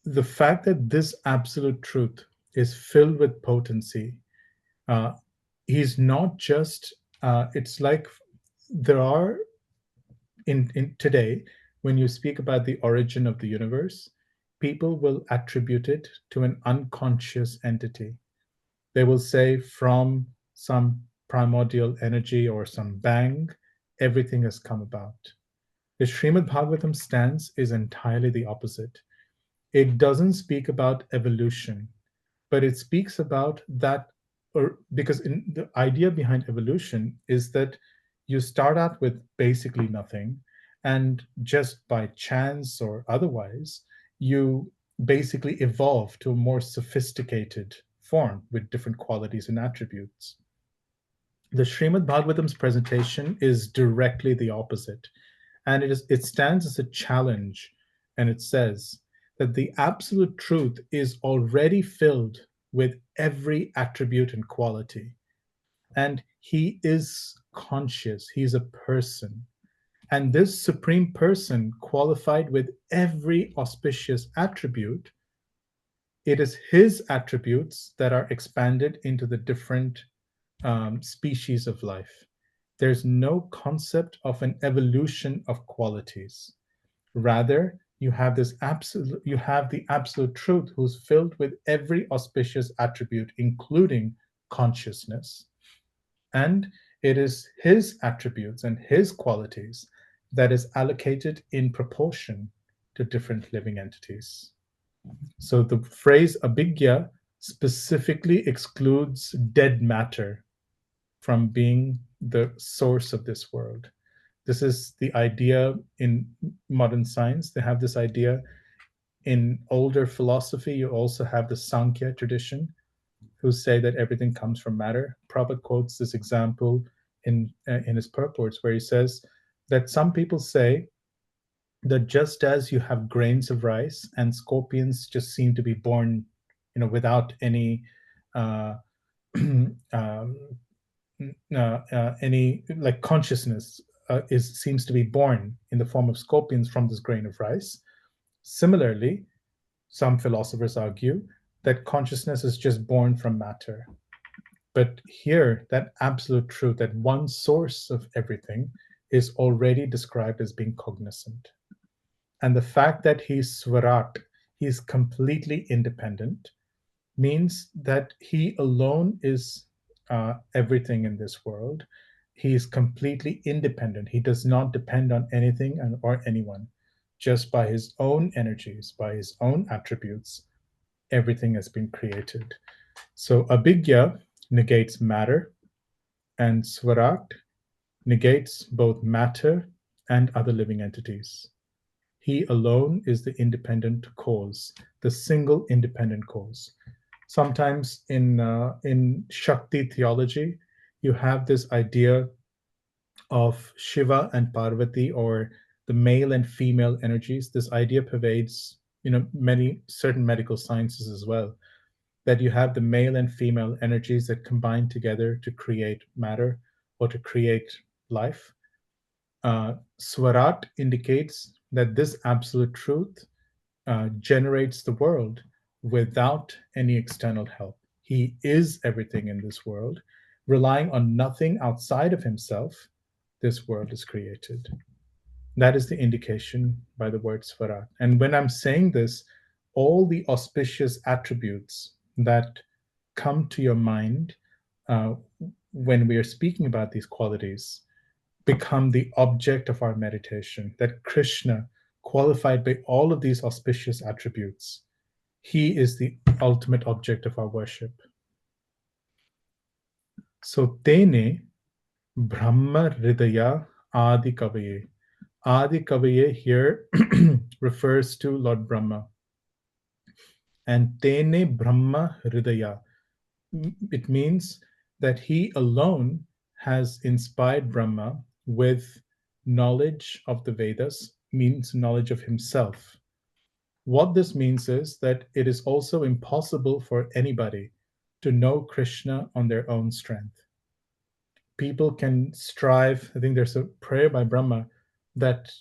Speaker 1: the fact that this absolute truth is filled with potency, he's not just, it's like there are, in today, when you speak about the origin of the universe, people will attribute it to an unconscious entity. They will say from some primordial energy or some bang, everything has come about. The Srimad Bhagavatam stance is entirely the opposite. It doesn't speak about evolution, but it speaks about that, or because the idea behind evolution is that you start out with basically nothing, and just by chance or otherwise, you basically evolve to a more sophisticated form with different qualities and attributes. The Srimad Bhagavatam's presentation is directly the opposite, and it stands as a challenge, and it says that the absolute truth is already filled with every attribute and quality, and he is conscious, he's a person, and this supreme person, qualified with every auspicious attribute, it is his attributes that are expanded into the different species of life. There's no concept of an evolution of qualities. Rather, you have the absolute truth who's filled with every auspicious attribute, including consciousness. And it is his attributes and his qualities that is allocated in proportion to different living entities. So the phrase abhigya specifically excludes dead matter from being the source of this world. This is the idea in modern science. They have this idea in older philosophy. You also have the Sankhya tradition. who say that everything comes from matter. Prabhupada quotes this example in his purports, where he says that some people say that just as you have grains of rice and scorpions just seem to be born, without any any like consciousness seems to be born in the form of scorpions from this grain of rice. Similarly, some philosophers argue that consciousness is just born from matter. But here, that absolute truth, that one source of everything, is already described as being cognizant. And the fact that he's Swarat, he's completely independent, means that he alone is everything in this world. He is completely independent. He does not depend on anything or anyone. Just by his own energies, by his own attributes, everything has been created. So Abhigya negates matter, and Swarat negates both matter and other living entities. He alone is the independent cause, the single independent cause. Sometimes in Shakti theology, you have this idea of Shiva and Parvati, or the male and female energies. This idea pervades, many certain medical sciences as well, that you have the male and female energies that combine together to create matter or to create life. Swarat indicates that this absolute truth generates the world without any external help. He is everything in this world. Relying on nothing outside of himself, this world is created. That is the indication by the word Swarat. And when I'm saying this, all the auspicious attributes that come to your mind when we are speaking about these qualities become the object of our meditation. That Krishna, qualified by all of these auspicious attributes, he is the ultimate object of our worship. So, Tene Brahma Hridaya Adi Kavaye. Adi Kavaye here refers to Lord Brahma. And Tene Brahma Hridaya, it means that he alone has inspired Brahma with knowledge of the Vedas, means knowledge of himself. What this means is that it is also impossible for anybody to know Krishna on their own strength. People can strive. I think there's a prayer by Brahma that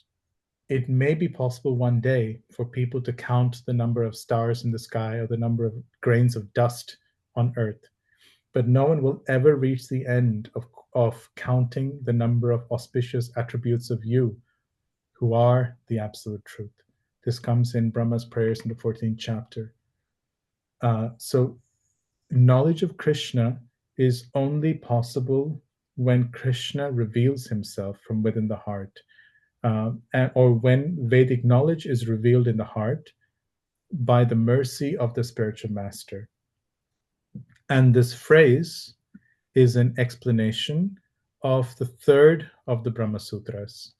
Speaker 1: it may be possible one day for people to count the number of stars in the sky or the number of grains of dust on earth. But no one will ever reach the end of counting the number of auspicious attributes of you, who are the absolute truth. This comes in Brahma's prayers in the 14th chapter. So knowledge of Krishna is only possible when Krishna reveals himself from within the heart, or when Vedic knowledge is revealed in the heart by the mercy of the spiritual master. And this phrase is an explanation of the third of the Brahma Sutras.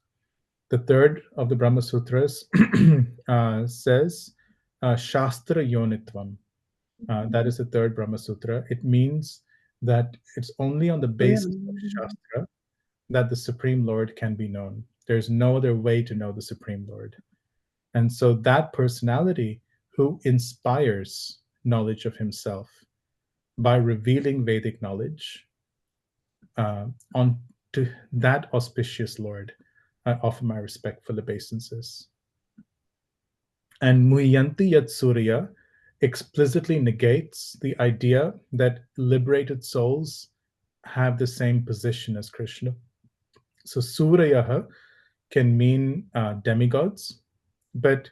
Speaker 1: The third of the Brahma Sutras says Shastra Yonitvam. That is the third Brahma Sutra. It means that it's only on the basis of Shastra that the Supreme Lord can be known. There's no other way to know the Supreme Lord. And so that personality who inspires knowledge of himself by revealing Vedic knowledge on to that auspicious Lord, I offer my respectful obeisances. And Muhyanti Yat Surya explicitly negates the idea that liberated souls have the same position as Krishna. So Suryaha can mean demigods, but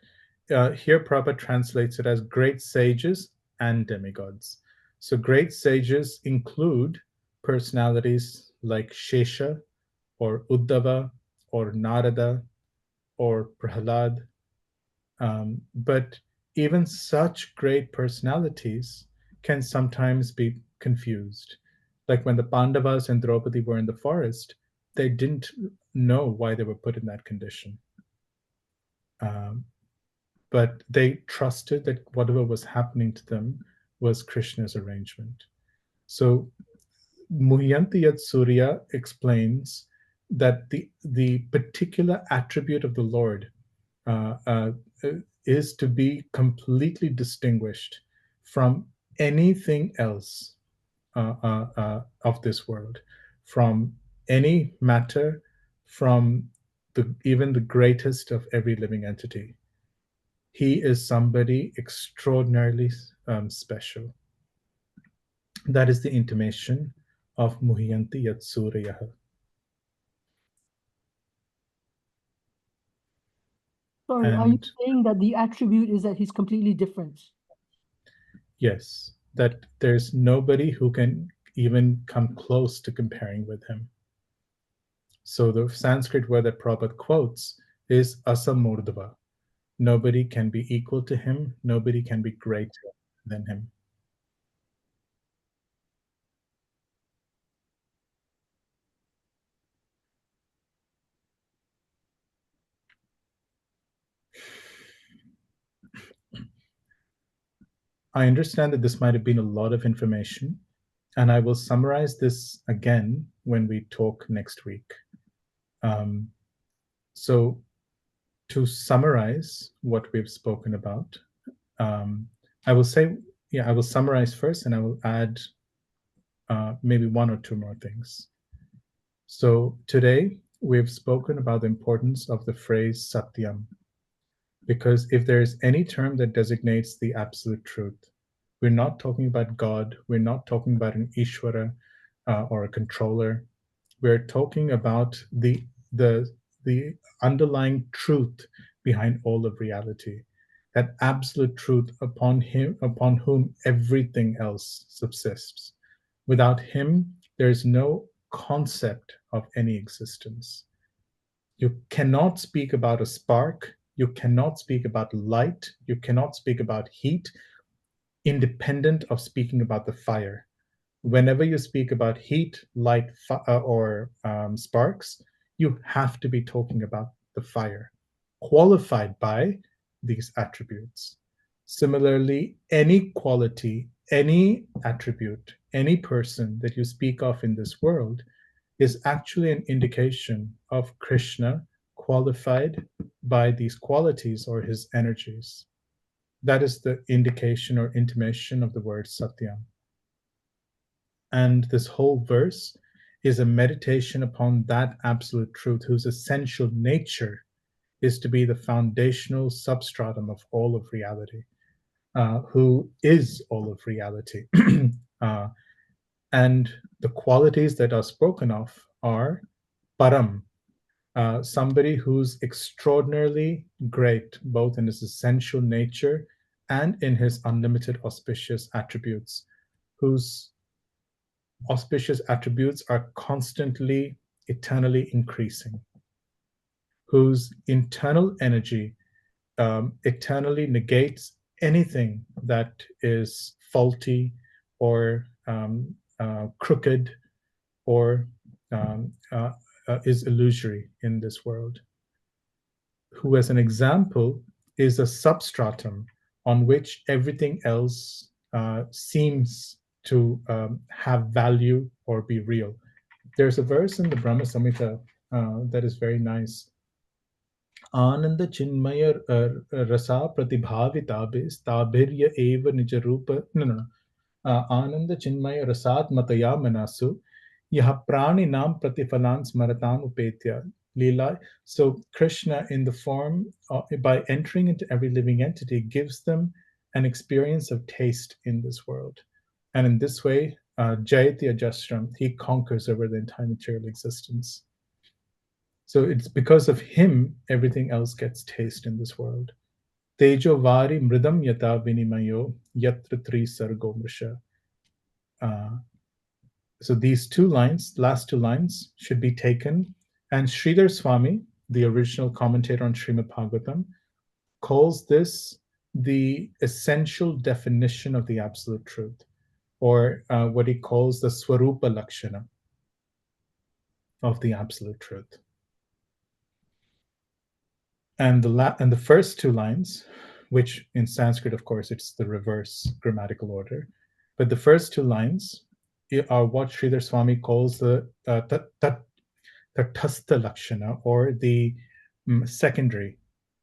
Speaker 1: here Prabhupada translates it as great sages and demigods. So great sages include personalities like Shesha or Uddhava or Narada or Prahlad. But even such great personalities can sometimes be confused. Like when the Pandavas and Draupadi were in the forest, they didn't know why they were put in that condition. But they trusted that whatever was happening to them was Krishna's arrangement. So Muhyanti Yat Surya explains that the particular attribute of the Lord is to be completely distinguished from anything else of this world, from any matter, from even the greatest of every living entity. He is somebody extraordinarily special. That is the intimation of Muhyanti Yat Surya.
Speaker 8: Sorry, are you saying that the attribute is that he's completely different?
Speaker 1: Yes, that there's nobody who can even come close to comparing with him. So the Sanskrit word that Prabhupada quotes is asamurdva. Nobody can be equal to him. Nobody can be greater than him. I understand that this might have been a lot of information, and I will summarize this again when we talk next week. So to summarize what we've spoken about, I will summarize first, and I will add maybe one or two more things. So today we've spoken about the importance of the phrase Satyam, because if there is any term that designates the absolute truth, we're not talking about God, we're not talking about an Ishvara or a controller. We're talking about the underlying truth behind all of reality, that absolute truth upon whom everything else subsists. Without him, there is no concept of any existence. You cannot speak about a spark, you cannot speak about light, you cannot speak about heat, independent of speaking about the fire. Whenever you speak about heat, light, or sparks, you have to be talking about the fire, qualified by these attributes. Similarly, any quality, any attribute, any person that you speak of in this world is actually an indication of Krishna qualified by these qualities or his energies. That is the indication or intimation of the word Satyam. And this whole verse is a meditation upon that absolute truth, whose essential nature is to be the foundational substratum of all of reality, who is all of reality. And the qualities that are spoken of are Param, somebody who's extraordinarily great, both in his essential nature and in his unlimited auspicious attributes, whose auspicious attributes are constantly, eternally increasing, whose internal energy eternally negates anything that is faulty or crooked or is illusory in this world, who as an example is a substratum on which everything else seems to have value or be real. There's a verse in the Brahma Samhita that is very nice. Ananda Chinmaya Rasa Pratibhavitabe Stabhirya Eva Nijarupa. No. Ananda Chinmaya Rasat Mataya Manasu Yaha Prani Nam Pratifalan Smaratam Upetya. Leela. So Krishna, in the form, by entering into every living entity, gives them an experience of taste in this world. And in this way, Jayati Ajastram, he conquers over the entire material existence. So it's because of him, everything else gets taste in this world. Tejo vari mridam yata vinimayo yatra tri sargo mrisha. So these two lines, last two lines, should be taken. And Sridhar Swami, the original commentator on Srimad Bhagavatam, calls this the essential definition of the absolute truth, or what he calls the Swarupa Lakshana of the absolute truth. And the first two lines, which in Sanskrit, of course, it's the reverse grammatical order, but the first two lines what Sridhar Swami calls the Tatastha Lakshana, or the secondary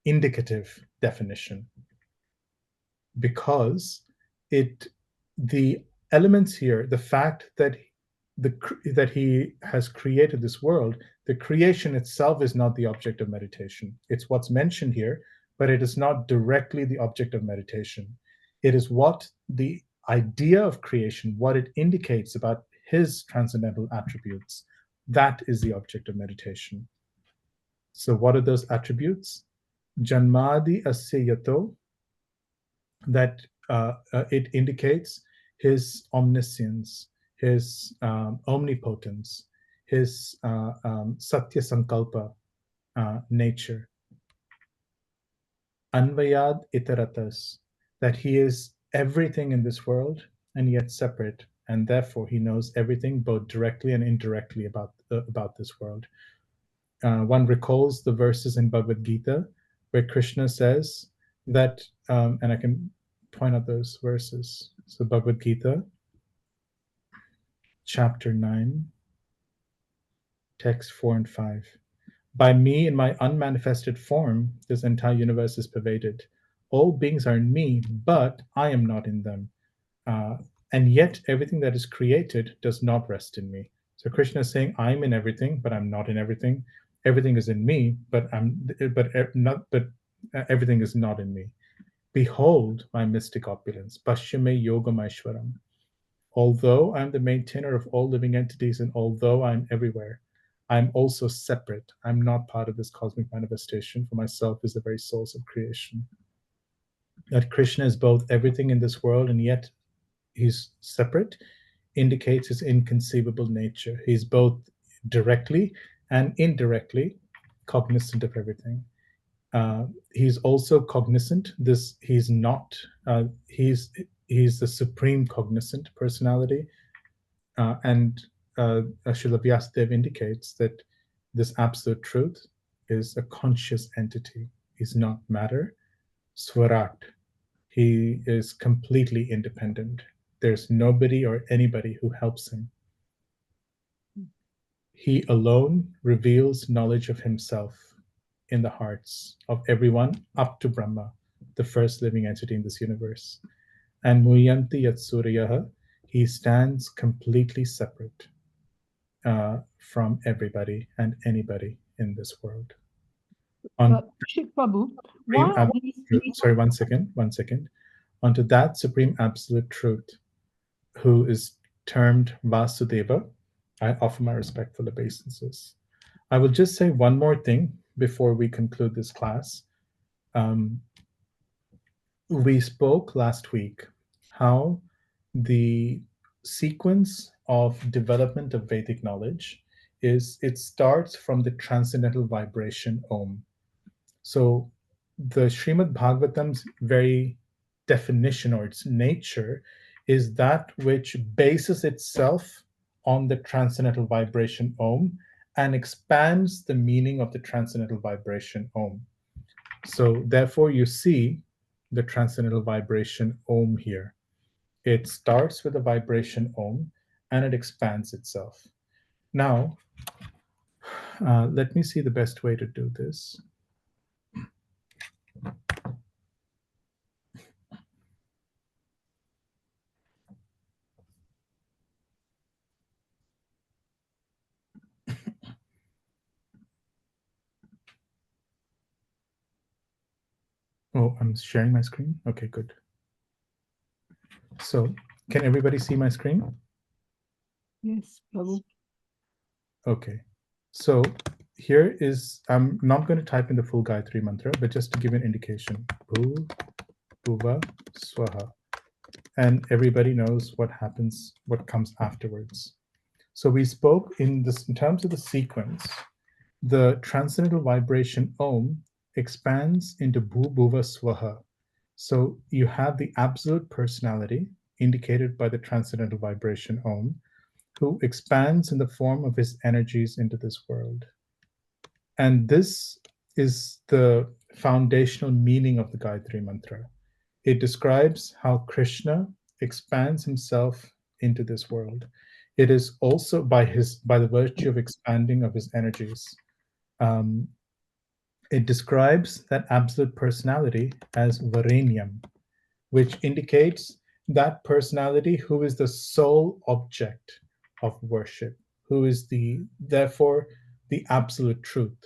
Speaker 1: indicative definition, because the elements here, the fact that that he has created this world, the creation itself is not the object of meditation. It's what's mentioned here, but it is not directly the object of meditation. It is what the idea of creation, what it indicates about his transcendental attributes, that is the object of meditation. So what are those attributes? Janmadi asya yato, that it indicates his omniscience, his omnipotence, his satya sankalpa nature. Anvayad itaratas, that he is everything in this world and yet separate, and therefore he knows everything both directly and indirectly about this world. One recalls the verses in Bhagavad Gita where Krishna says that, and I can point out those verses. So Bhagavad Gita, chapter 9, text 4 and 5. By me in my unmanifested form, this entire universe is pervaded. All beings are in me, but I am not in them. And yet everything that is created does not rest in me. So Krishna is saying, I'm in everything, but I'm not in everything. Everything is in me, but everything is not in me. Behold my mystic opulence, Pashyame Yogam Aishwaram. Although I'm the maintainer of all living entities, and although I'm everywhere, I'm also separate. I'm not part of this cosmic manifestation, for myself is the very source of creation. That Krishna is both everything in this world and yet he's separate indicates his inconceivable nature. He's both directly and indirectly cognizant of everything. He's also cognizant. He's not. He's the supreme cognizant personality, and Srila Vyasadeva indicates that this absolute truth is a conscious entity. He's not matter. Swarat. He is completely independent. There's nobody or anybody who helps him. He alone reveals knowledge of himself in the hearts of everyone up to Brahma, the first living entity in this universe. And Muyanti Yatsuryaha, he stands completely separate from everybody and anybody in this world.
Speaker 8: Prabhu, why are these...
Speaker 1: Sorry, one second. Onto that supreme absolute truth, who is termed Vasudeva, I offer my respectful obeisances. I will just say one more thing before we conclude this class. We spoke last week how the sequence of development of Vedic knowledge is, it starts from the transcendental vibration Om. So the Srimad Bhagavatam's very definition or its nature is that which bases itself on the transcendental vibration Om and expands the meaning of the transcendental vibration Om. So therefore you see the transcendental vibration Om here. It starts with a vibration Om and it expands itself. Now, let me see the best way to do this. Oh, I'm sharing my screen? Okay, good. So, can everybody see my screen?
Speaker 8: Yes, Prabhu.
Speaker 1: Okay. So, here is, I'm not going to type in the full Gayatri mantra, but just to give an indication. Bhu, Bhuva, Swaha. And everybody knows what happens, what comes afterwards. So we spoke in terms of the sequence, the transcendental vibration Om expands into Bhu, Bhuva, Swaha. So you have the absolute personality indicated by the transcendental vibration Om, who expands in the form of his energies into this world. And this is the foundational meaning of the Gayatri Mantra. It describes how Krishna expands himself into this world. it is also by the virtue of expanding of his energies. It describes that absolute personality as Varenyam, which indicates that personality who is the sole object of worship, who is therefore the absolute truth.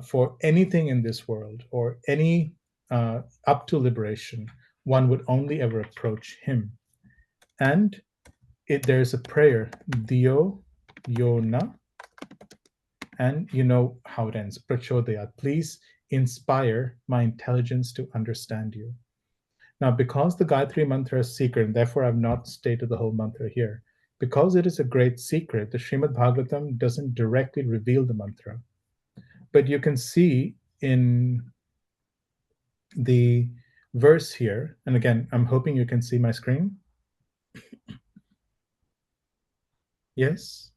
Speaker 1: For anything in this world or any up to liberation, one would only ever approach him. And there's a prayer, Dio Yona, and you know how it ends, Prachodayat. Please inspire my intelligence to understand you. Now, because the Gayatri Mantra is secret, and therefore I've not stated the whole mantra here, because it is a great secret, the Srimad Bhagavatam doesn't directly reveal the mantra. But you can see in the verse here, and again, I'm hoping you can see my screen. Yes?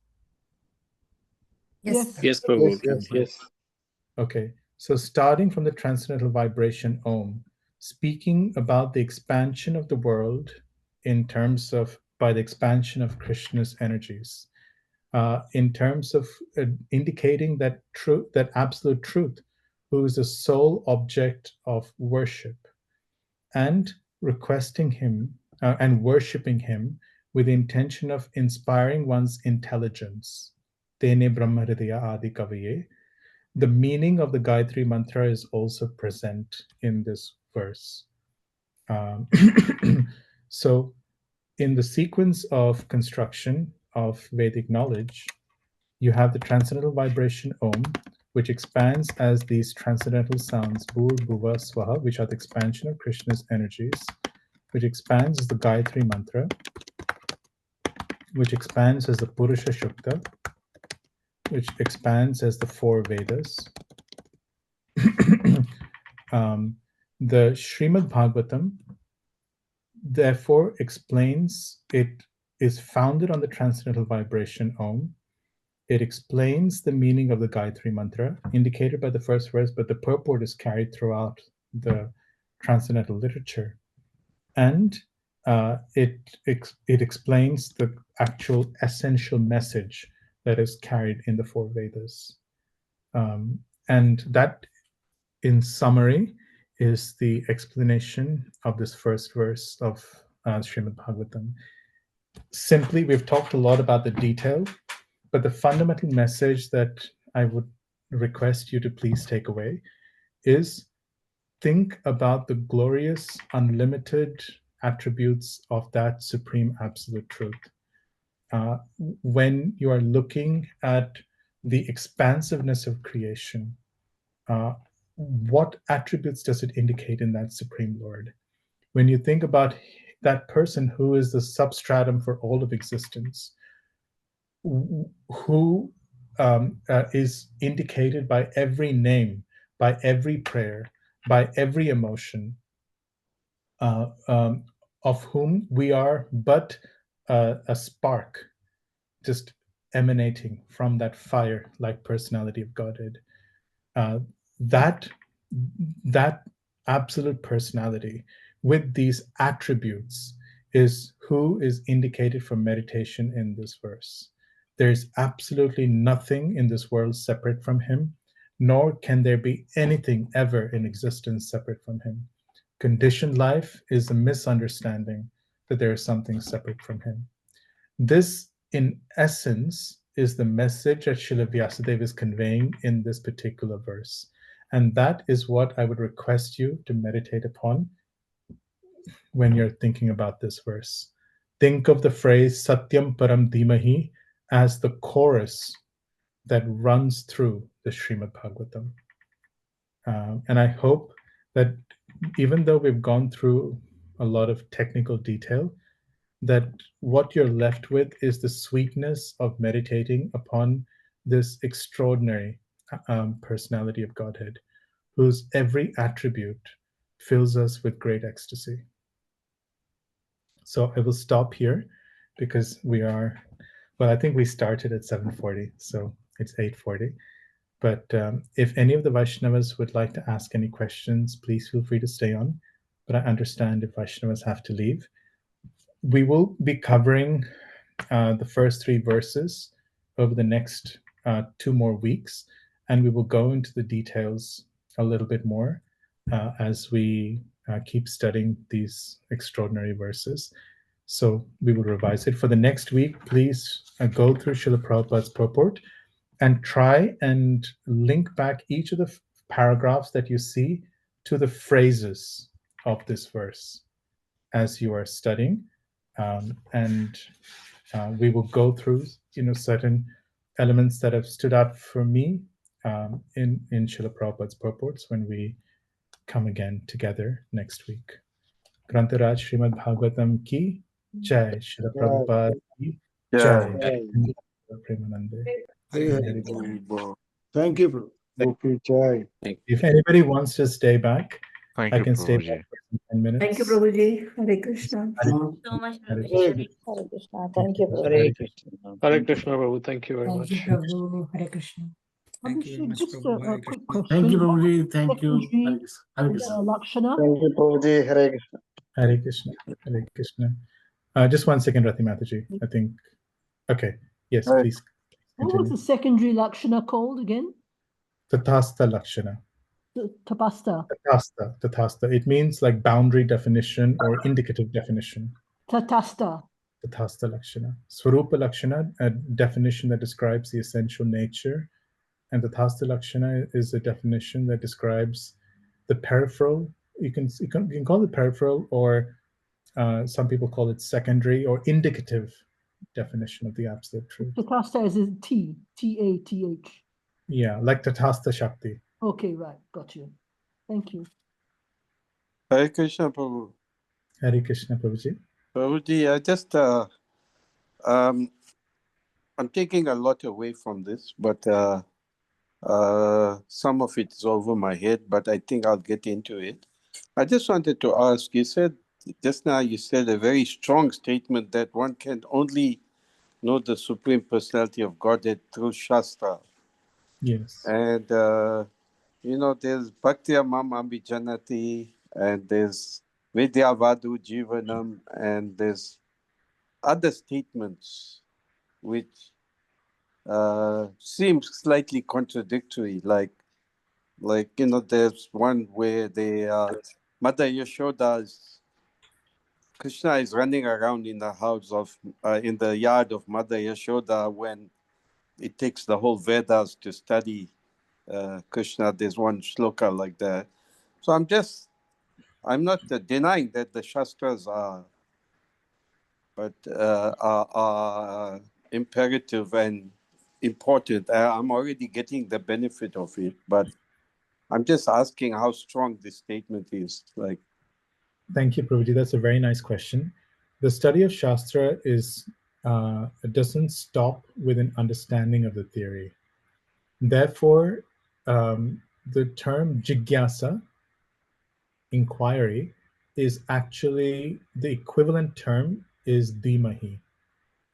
Speaker 2: Yes.
Speaker 4: Yes, Prabhu.
Speaker 6: Yes.
Speaker 1: Okay, so starting from the transcendental vibration Om, speaking about the expansion of the world in terms of, by the expansion of Krishna's energies, in terms of indicating that truth, that absolute truth, who is the sole object of worship, and requesting him and worshipping him with the intention of inspiring one's intelligence. Tene Brahma Hridaya Adi Kavaye. The meaning of the Gayatri Mantra is also present in this verse. So, in the sequence of construction of Vedic knowledge, you have the transcendental vibration Om, which expands as these transcendental sounds Bhur, Bhuva, Swaha, which are the expansion of Krishna's energies, which expands as the Gayatri Mantra, which expands as the Purusha Shukta, which expands as the four Vedas. The Srimad Bhagavatam therefore explains, it is founded on the transcendental vibration Om. It explains the meaning of the Gayatri Mantra, indicated by the first verse, but the purport is carried throughout the transcendental literature. And it explains the actual essential message that is carried in the four Vedas. And that, in summary, is the explanation of this first verse of Srimad Bhagavatam. Simply, we've talked a lot about the detail, but the fundamental message that I would request you to please take away is think about the glorious, unlimited attributes of that supreme absolute truth. When you are looking at the expansiveness of creation, what attributes does it indicate in that Supreme Lord? When you think about that person who is the substratum for all of existence, who is indicated by every name, by every prayer, by every emotion, of whom we are but a spark just emanating from that fire-like personality of Godhead. That absolute personality with these attributes is who is indicated for meditation in this verse. There's absolutely nothing in this world separate from him, nor can there be anything ever in existence separate from him. Conditioned life is a misunderstanding that there is something separate from him. This, in essence, is the message that Srila Vyasadeva is conveying in this particular verse. And that is what I would request you to meditate upon when you're thinking about this verse. Think of the phrase Satyam Param Dhimahi as the chorus that runs through the Srimad Bhagavatam. And I hope that even though we've gone through a lot of technical detail, that what you're left with is the sweetness of meditating upon this extraordinary personality of Godhead, whose every attribute fills us with great ecstasy. So I will stop here because we are, well, I think we started at 7:40, so it's 8:40. But if any of the Vaishnavas would like to ask any questions, please feel free to stay on. But I understand if Vaishnavas have to leave. We will be covering the first 3 verses over the next 2 more weeks, and we will go into the details a little bit more as we keep studying these extraordinary verses. So we will revise it. For the next week, please go through Srila Prabhupada's purport and try and link back each of the paragraphs that you see to the phrases of this verse as you are studying. And we will go through, certain elements that have stood out for me in Srila Prabhupada's purports when we come again together next week. Grantaraj Srimad Bhagavatam ki Jai, Srila Prabhupada ki Jai, Premanande.
Speaker 6: Thank you, Prabhu. Okay, Jai.
Speaker 1: If anybody wants to stay back,
Speaker 13: Thank
Speaker 1: I
Speaker 13: you,
Speaker 1: can stay
Speaker 13: Prabhuji.
Speaker 1: back for 10 minutes.
Speaker 2: Thank you, Prabhuji. Hare Krishna.
Speaker 14: So much,
Speaker 1: Hare
Speaker 14: Prabhuji.
Speaker 1: Krishna.
Speaker 9: Hare Krishna. Thank you, Prabhu.
Speaker 11: Hare Krishna.
Speaker 12: Hare Krishna, Prabhu. Thank you very
Speaker 14: Thank
Speaker 12: much.
Speaker 14: you, Prabhu. Hare Krishna.
Speaker 8: Abhishek, just a quick question.
Speaker 15: Thank you, Prabhuji. Thank you.
Speaker 8: Secondary,
Speaker 15: Hare Krishna.
Speaker 8: Lakshana.
Speaker 6: Thank you, Prabhuji. Hare Krishna.
Speaker 1: Hare Krishna. Hare Krishna. Just 1 second, Rati Mataji. I think. Okay. Yes,
Speaker 6: Hare
Speaker 1: please.
Speaker 8: What was the secondary Lakshana called again?
Speaker 1: Tatastha Lakshana.
Speaker 8: Tapasta.
Speaker 1: Tatastha. It means like boundary definition or indicative definition.
Speaker 8: Tatasta.
Speaker 1: Tatastha Lakshana. Swarupa Lakshana, a definition that describes the essential nature. And Tatastha Lakshana is a definition that describes the peripheral. You can call it peripheral, or some people call it secondary or indicative definition of the absolute truth.
Speaker 8: Tatasta is a T. T-A-T-H.
Speaker 1: Yeah, like Tatastha Shakti.
Speaker 8: Okay, right. Got you. Thank you.
Speaker 16: Hare Krishna, Prabhu.
Speaker 1: Hare Krishna, Prabhuji.
Speaker 16: Prabhuji, I just, I'm taking a lot away from this, but some of it is over my head, but I think I'll get into it. I just wanted to ask, you said, just now you said a very strong statement that one can only know the Supreme Personality of Godhead through Shastra.
Speaker 1: Yes.
Speaker 16: And, there's Bhaktya Mam Abhijanati, and there's Vidyavadu Jivanam, and there's other statements which seems slightly contradictory, like there's one where Mother Yashoda's Krishna is running around in the house of in the yard of Mother Yashoda when it takes the whole Vedas to study Krishna. There's one shloka like that. So I'm not denying that the Shastras are imperative and important. I'm already getting the benefit of it, but I'm just asking how strong this statement is. Like,
Speaker 1: thank you, Prabhuji. That's a very nice question. The study of Shastra it doesn't stop with an understanding of the theory. Therefore, the term jigyasa, inquiry, is actually the equivalent term is dhimahi,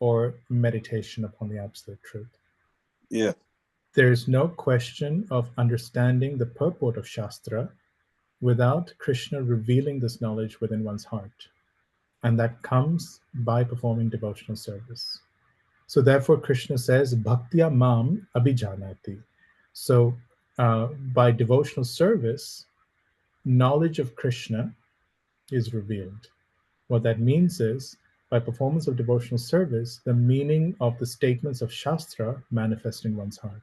Speaker 1: or meditation upon the absolute truth.
Speaker 16: Yeah.
Speaker 1: There's no question of understanding the purport of Shastra without Krishna revealing this knowledge within one's heart. And that comes by performing devotional service. So therefore, Krishna says, Bhaktya Mam Abhijanati. So by devotional service, knowledge of Krishna is revealed. What that means is, by performance of devotional service, the meaning of the statements of Shastra manifest in one's heart.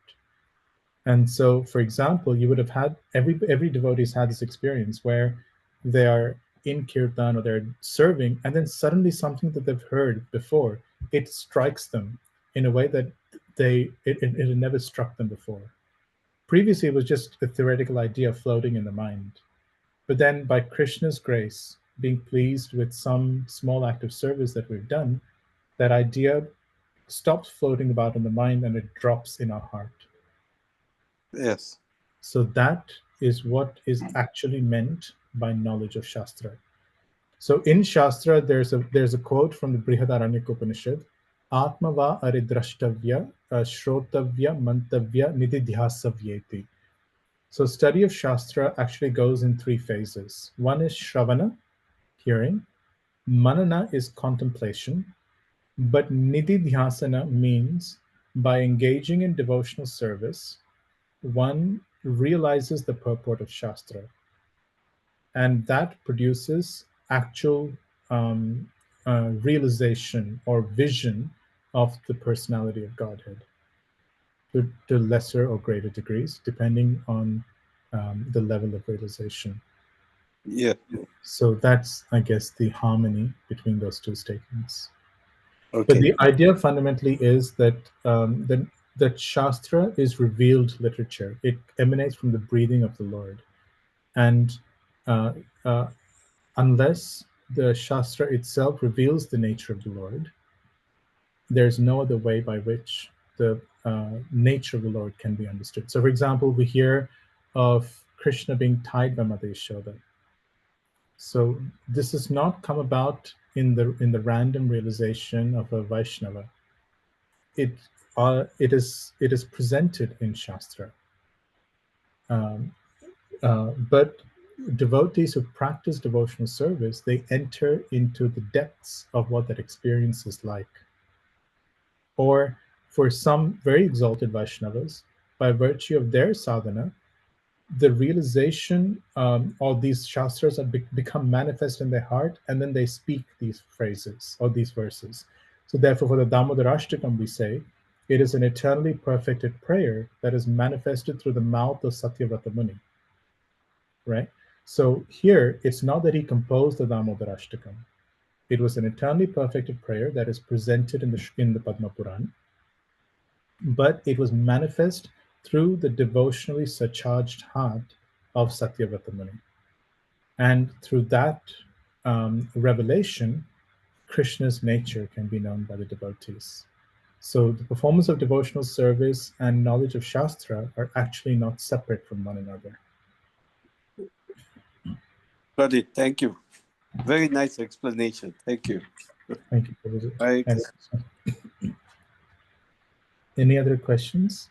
Speaker 1: And so, for example, you would have had, every devotee's had this experience where they are in kirtan or they're serving, and then suddenly something that they've heard before, it strikes them in a way that it had never struck them before. Previously, it was just a theoretical idea floating in the mind. But then by Krishna's grace, being pleased with some small act of service that we've done, that idea stops floating about in the mind and it drops in our heart.
Speaker 16: Yes.
Speaker 1: So that is what is actually meant by knowledge of Shastra. So in Shastra, there's a quote from the Brihadaranyaka Upanishad, Atmava aridrashtavya shrotavya mantavya nididhyasavyeti. So study of Shastra actually goes in 3 phases. One is Shravana, hearing. Manana is contemplation. But nididhyasana means by engaging in devotional service, one realizes the purport of Shastra, and that produces actual realization or vision of the personality of Godhead to lesser or greater degrees, depending on the level of realization.
Speaker 16: Yeah.
Speaker 1: So that's, I guess, the harmony between those two statements.
Speaker 16: Okay.
Speaker 1: But the idea fundamentally is that that Shastra is revealed literature. It emanates from the breathing of the Lord. And unless the Shastra itself reveals the nature of the Lord, there's no other way by which the nature of the Lord can be understood. So, for example, we hear of Krishna being tied by Mother Yashoda. So this has not come about in the random realization of a Vaishnava. It is presented in Shastra. But devotees who practice devotional service, they enter into the depths of what that experience is like. Or for some very exalted Vaishnavas, by virtue of their sadhana, the realization or these shastras have become manifest in their heart, and then they speak these phrases or these verses. So therefore, for the Damodarashtakam, we say, it is an eternally perfected prayer that is manifested through the mouth of Satyavrata Muni. Right? So here, it's not that he composed the Damodarashtakam. It was an eternally perfected prayer that is presented in the Padma Puran, but it was manifest through the devotionally surcharged heart of Satyavrata Muni. And through that revelation, Krishna's nature can be known by the devotees. So the performance of devotional service and knowledge of Shastra are actually not separate from one another.
Speaker 16: Got it. Thank you. Very nice explanation. Thank you.
Speaker 1: Thank you, Prabhu.
Speaker 16: Right.
Speaker 1: Any other questions?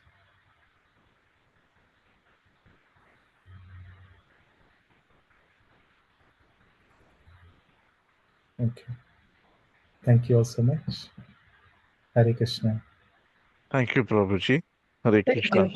Speaker 1: Okay. Thank you all so much. Hare Krishna.
Speaker 13: Thank you, Prabhuji. Hare
Speaker 2: Thank
Speaker 13: Krishna.
Speaker 2: you.